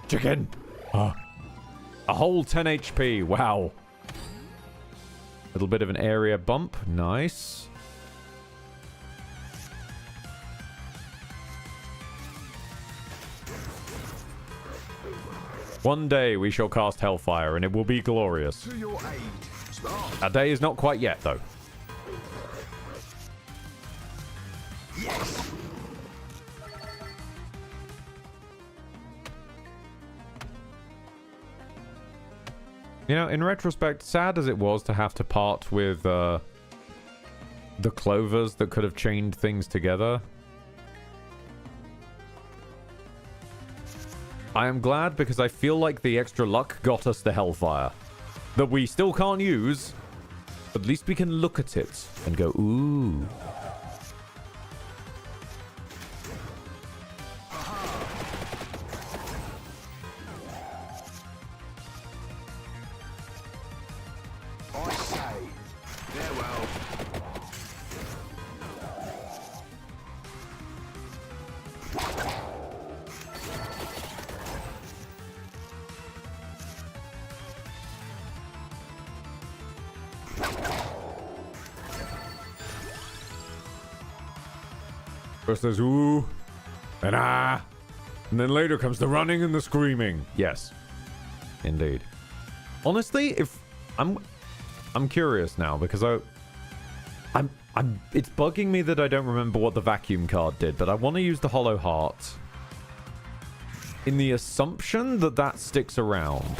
Chicken! A whole 10 HP. Wow. Little bit of an area bump. Nice. One day we shall cast Hellfire and it will be glorious. To your aid. Start. Our day is not quite yet, though. Yes. You know, in retrospect, sad as it was to have to part with the clovers that could have chained things together, I am glad because I feel like the extra luck got us the Hellfire. That we still can't use, but at least we can look at it and go, ooh. I say, farewell. First there's ooh, and ah, and then later comes the running and the screaming. Yes, indeed. Honestly, if I'm curious now because it's bugging me that I don't remember what the vacuum card did, but I want to use the Hollow Heart in the assumption that that sticks around.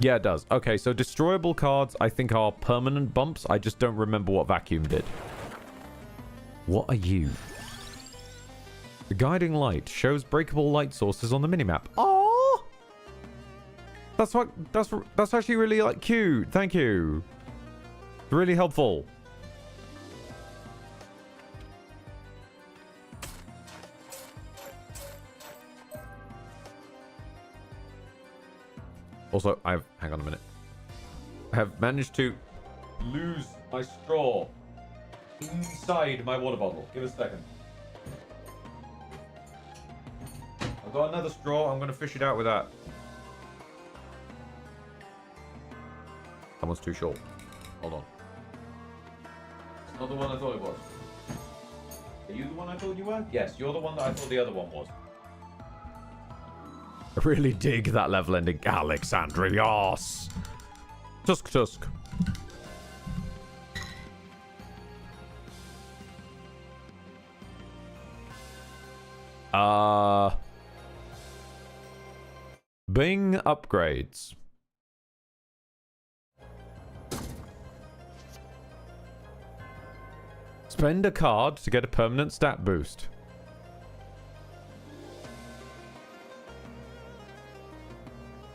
Yeah, it does. Okay, so destroyable cards I think are permanent bumps. I just don't remember what vacuum did. What are you? The guiding light shows breakable light sources on the minimap. Oh, that's actually really like cute. Thank you. Really helpful. Also, hang on a minute. I have managed to lose my straw inside my water bottle. Give us a second. I've got another straw. I'm going to fish it out with that. That one's too short. Hold on. It's not the one I thought it was. Are you the one I thought you were? Yes, you're the one that I thought the other one was. I really dig that level ending. Alexandrios! Tusk, tusk. Bing upgrades. Spend a card to get a permanent stat boost.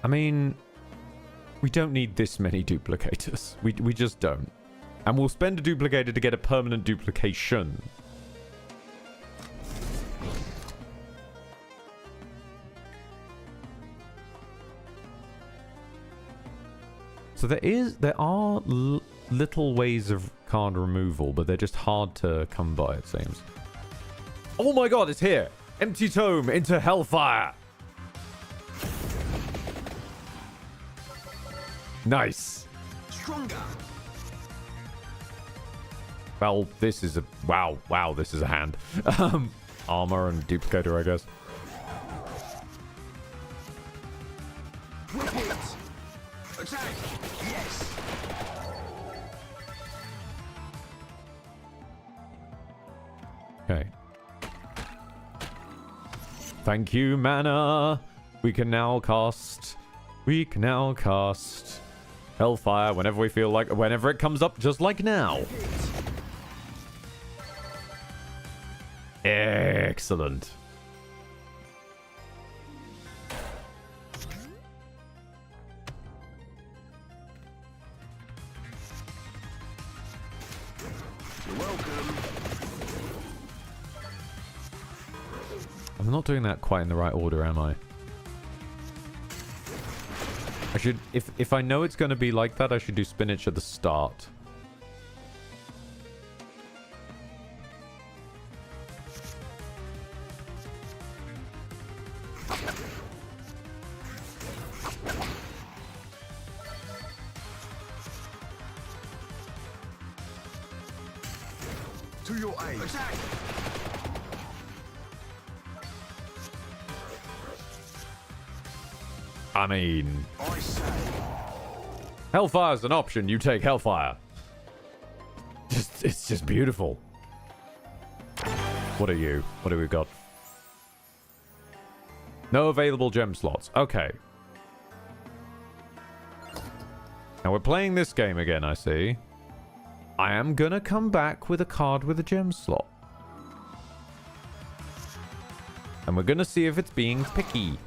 I mean, we don't need this many duplicators. We just don't. And we'll spend a duplicator to get a permanent duplication. So there are little ways of card removal, but they're just hard to come by, it seems. Oh my god, it's here! Empty Tome into Hellfire! Nice. Stronger. Well, this is a... Wow, this is a hand. Armor and duplicator, I guess. Whip it. Attack. Yes. Okay. Thank you, mana. We can now cast Hellfire whenever we feel like, whenever it comes up, just like now. Excellent. You're welcome. I'm not doing that quite in the right order, am I? I should, if I know it's going to be like that, I should do spinach at the start. To your aid. Attack. I mean, I say. Hellfire's an option. You take Hellfire. It's just beautiful. What are you? What do we got? No available gem slots. Okay. Now we're playing this game again, I see. I am gonna come back with a card with a gem slot. And we're gonna see if it's being picky.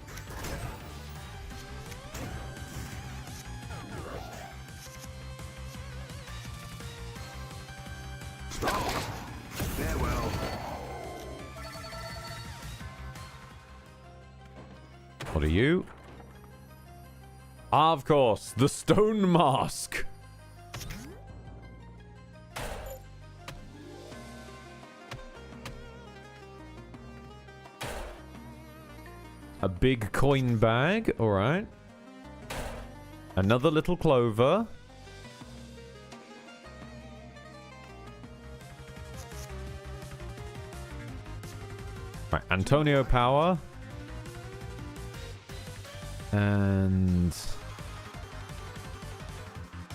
Farewell. What are you? Ah, of course, the stone mask. A big coin bag, all right. Another little clover. Right, Antonio power. And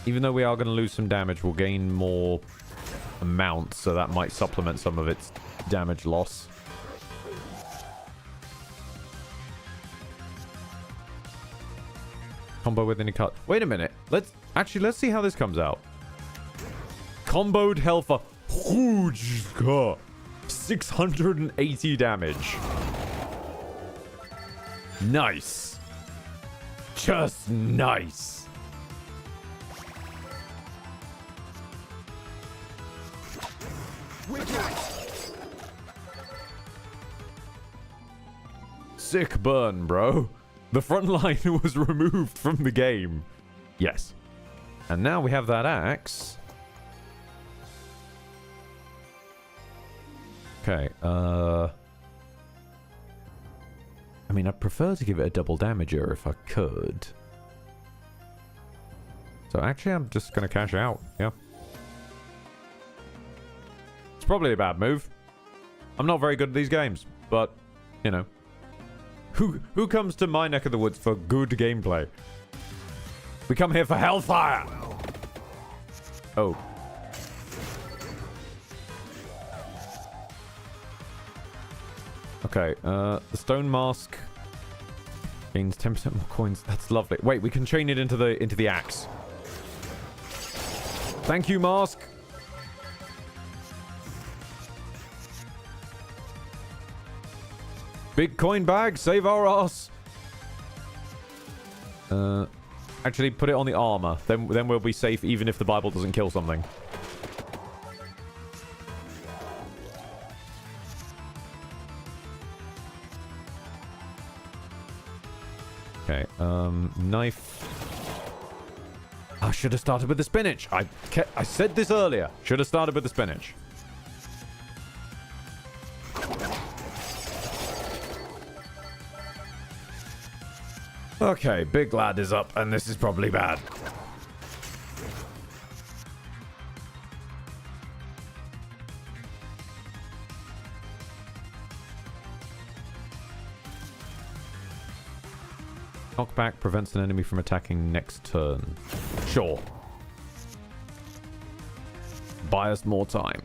even though we are going to lose some damage, we'll gain more amount, so that might supplement some of its damage loss. Combo with any card. Wait a minute. Let's see how this comes out. Comboed Hellfire. 680 damage. Nice. Just nice. Sick burn, bro. The front line was removed from the game. Yes. And now we have that axe. Okay, I mean, I'd prefer to give it a double damager if I could. So actually, I'm just going to cash out. Yeah. It's probably a bad move. I'm not very good at these games, but, you know. Who comes to my neck of the woods for good gameplay? We come here for hellfire! Oh. Okay, the stone mask gains 10% more coins. That's lovely. Wait, we can chain it into the axe. Thank you, mask. Big coin bag, save our ass. Actually, put it on the armor. Then we'll be safe, even if the Bible doesn't kill something. Okay, knife. I should have started with the spinach. I said this earlier. Should have started with the spinach. Okay, big lad is up, and this is probably bad. Knockback prevents an enemy from attacking next turn. Sure. Buy us more time.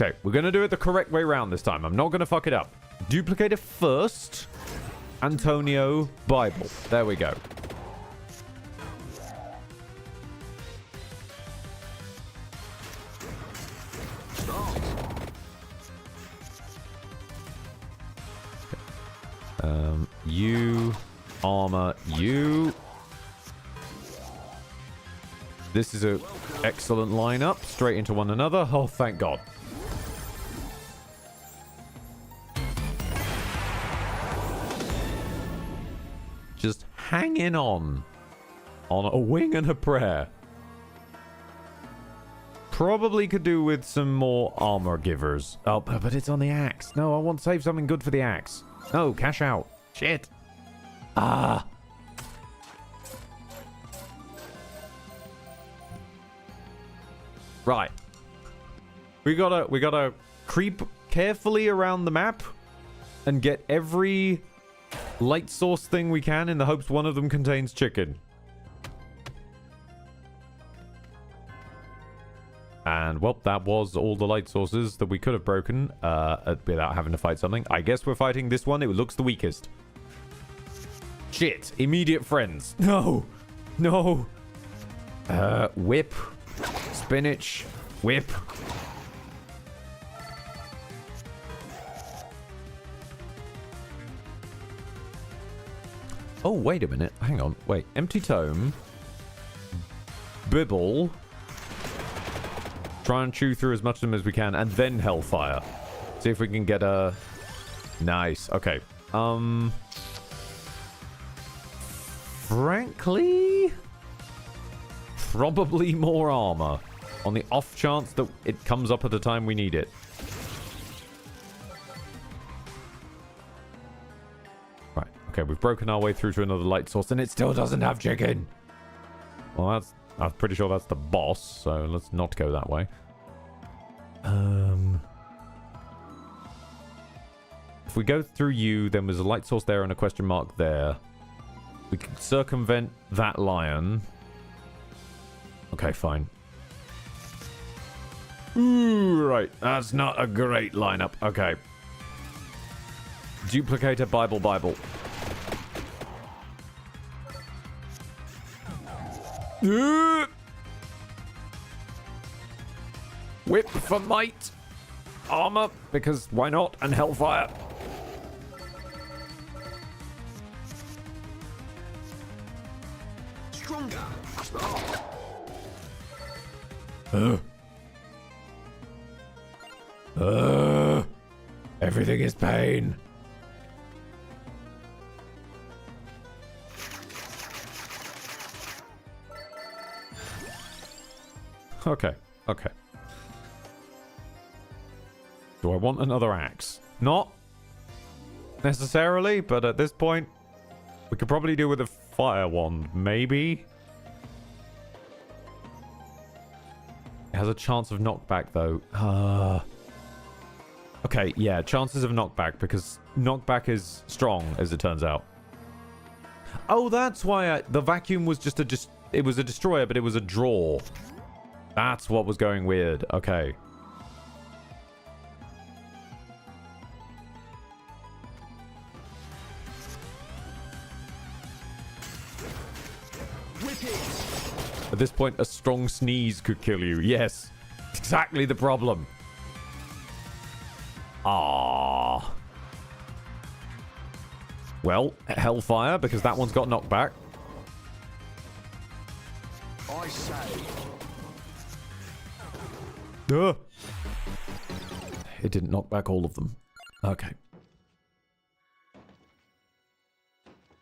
Okay, we're going to do it the correct way around this time. I'm not going to fuck it up. Duplicator first. Antonio Bible. There we go. You armor you. This is an excellent lineup. Straight into one another. Oh, thank God. Just hanging on a wing and a prayer. Probably could do with some more armor givers. Oh, but it's on the axe. No, I want to save something good for the axe. No, cash out. Shit. Ah. Right. We gotta creep carefully around the map and get every light source thing we can in the hopes one of them contains chicken. And, well, that was all the light sources that we could have broken without having to fight something. I guess we're fighting this one. It looks the weakest. Shit. Immediate friends. No. No. Whip. Spinach. Whip. Oh, wait a minute. Hang on. Wait. Empty tome. Bibble. Try and chew through as much of them as we can, and then Hellfire. See if we can get a... Nice. Okay. Frankly... Probably more armor. On the off chance that it comes up at the time we need it. Right. Okay, we've broken our way through to another light source, and it still doesn't have chicken. Well, that's... I'm pretty sure that's the boss, so let's not go that way. If we go through you, then there's a light source there and a question mark there. We can circumvent that lion. Okay, fine. Ooh, right. That's not a great lineup. Okay. Duplicator, Bible. Whip for might. Armor, because why not? And Hellfire. Stronger. Everything is pain. Okay. Okay. Do I want another axe? Not necessarily, but at this point, we could probably do with a fire wand, maybe? It has a chance of knockback, though. Okay, yeah, chances of knockback, because knockback is strong, as it turns out. Oh, that's why the vacuum was just it was a destroyer, but it was a draw. That's what was going weird. Okay. At this point, a strong sneeze could kill you. Yes. Exactly the problem. Ah. Well, Hellfire, because that one's got knockback. I say. Duh. It didn't knock back all of them. Okay.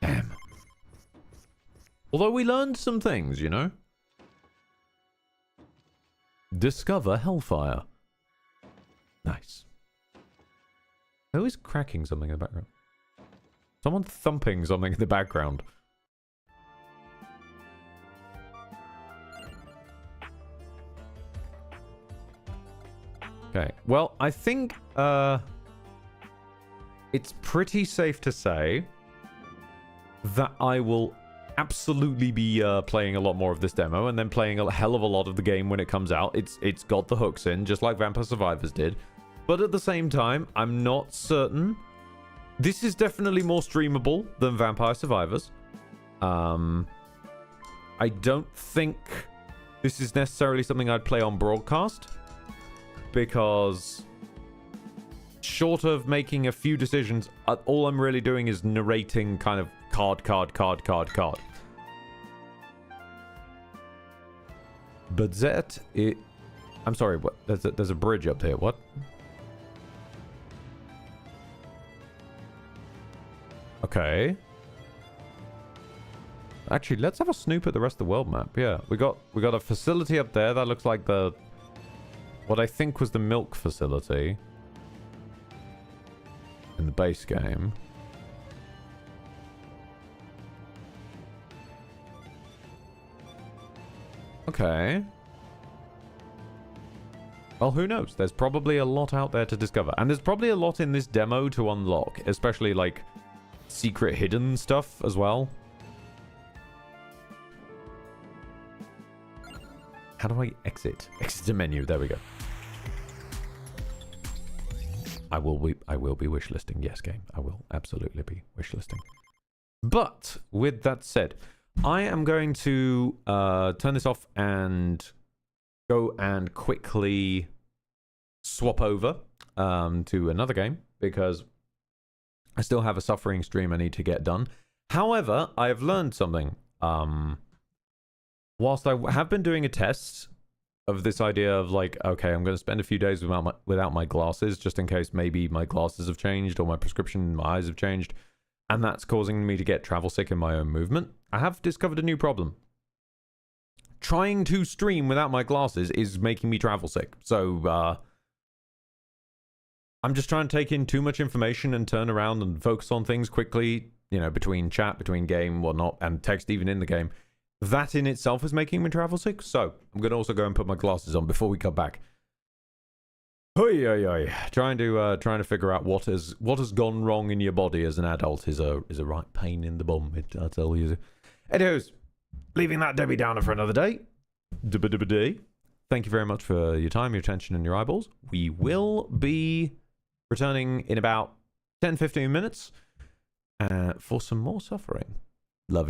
Damn. Although we learned some things, you know? Discover Hellfire. Nice. Who is cracking something in the background? Someone thumping something in the background. Okay. Well, I think it's pretty safe to say that I will absolutely be playing a lot more of this demo and then playing a hell of a lot of the game when it comes out. It's got the hooks in, just like Vampire Survivors did. But at the same time, I'm not certain. This is definitely more streamable than Vampire Survivors. I don't think this is necessarily something I'd play on broadcast, because short of making a few decisions, all I'm really doing is narrating kind of card. But that it... I'm sorry, what? There's a bridge up here. What? Okay. Actually, let's have a snoop at the rest of the world map. Yeah, we got a facility up there that looks like what I think was the milk facility in the base game. Okay. Well, who knows? There's probably a lot out there to discover. And there's probably a lot in this demo to unlock, especially like secret hidden stuff as well. How do I exit? Exit the menu. There we go. I will be wishlisting. Yes, game. I will absolutely be wishlisting. But with that said, I am going to turn this off and go and quickly swap over to another game, because I still have a suffering stream I need to get done. However, I have learned something. Whilst I have been doing a test of this idea of like, okay, I'm going to spend a few days without my glasses, just in case maybe my glasses have changed or my prescription, my eyes have changed, and that's causing me to get travel sick in my own movement. I have discovered a new problem. Trying to stream without my glasses is making me travel sick. So, I'm just trying to take in too much information and turn around and focus on things quickly, you know, between chat, between game, whatnot, and text even in the game. That in itself is making me travel sick. So, I'm going to also go and put my glasses on before we come back. Hoi, hoi, hoi. Trying to figure out what has gone wrong in your body as an adult is a right pain in the bum, I tell you. Anyways, leaving that Debbie Downer for another day. Thank you very much for your time, your attention, and your eyeballs. We will be returning in about 10-15 minutes for some more suffering. Love you.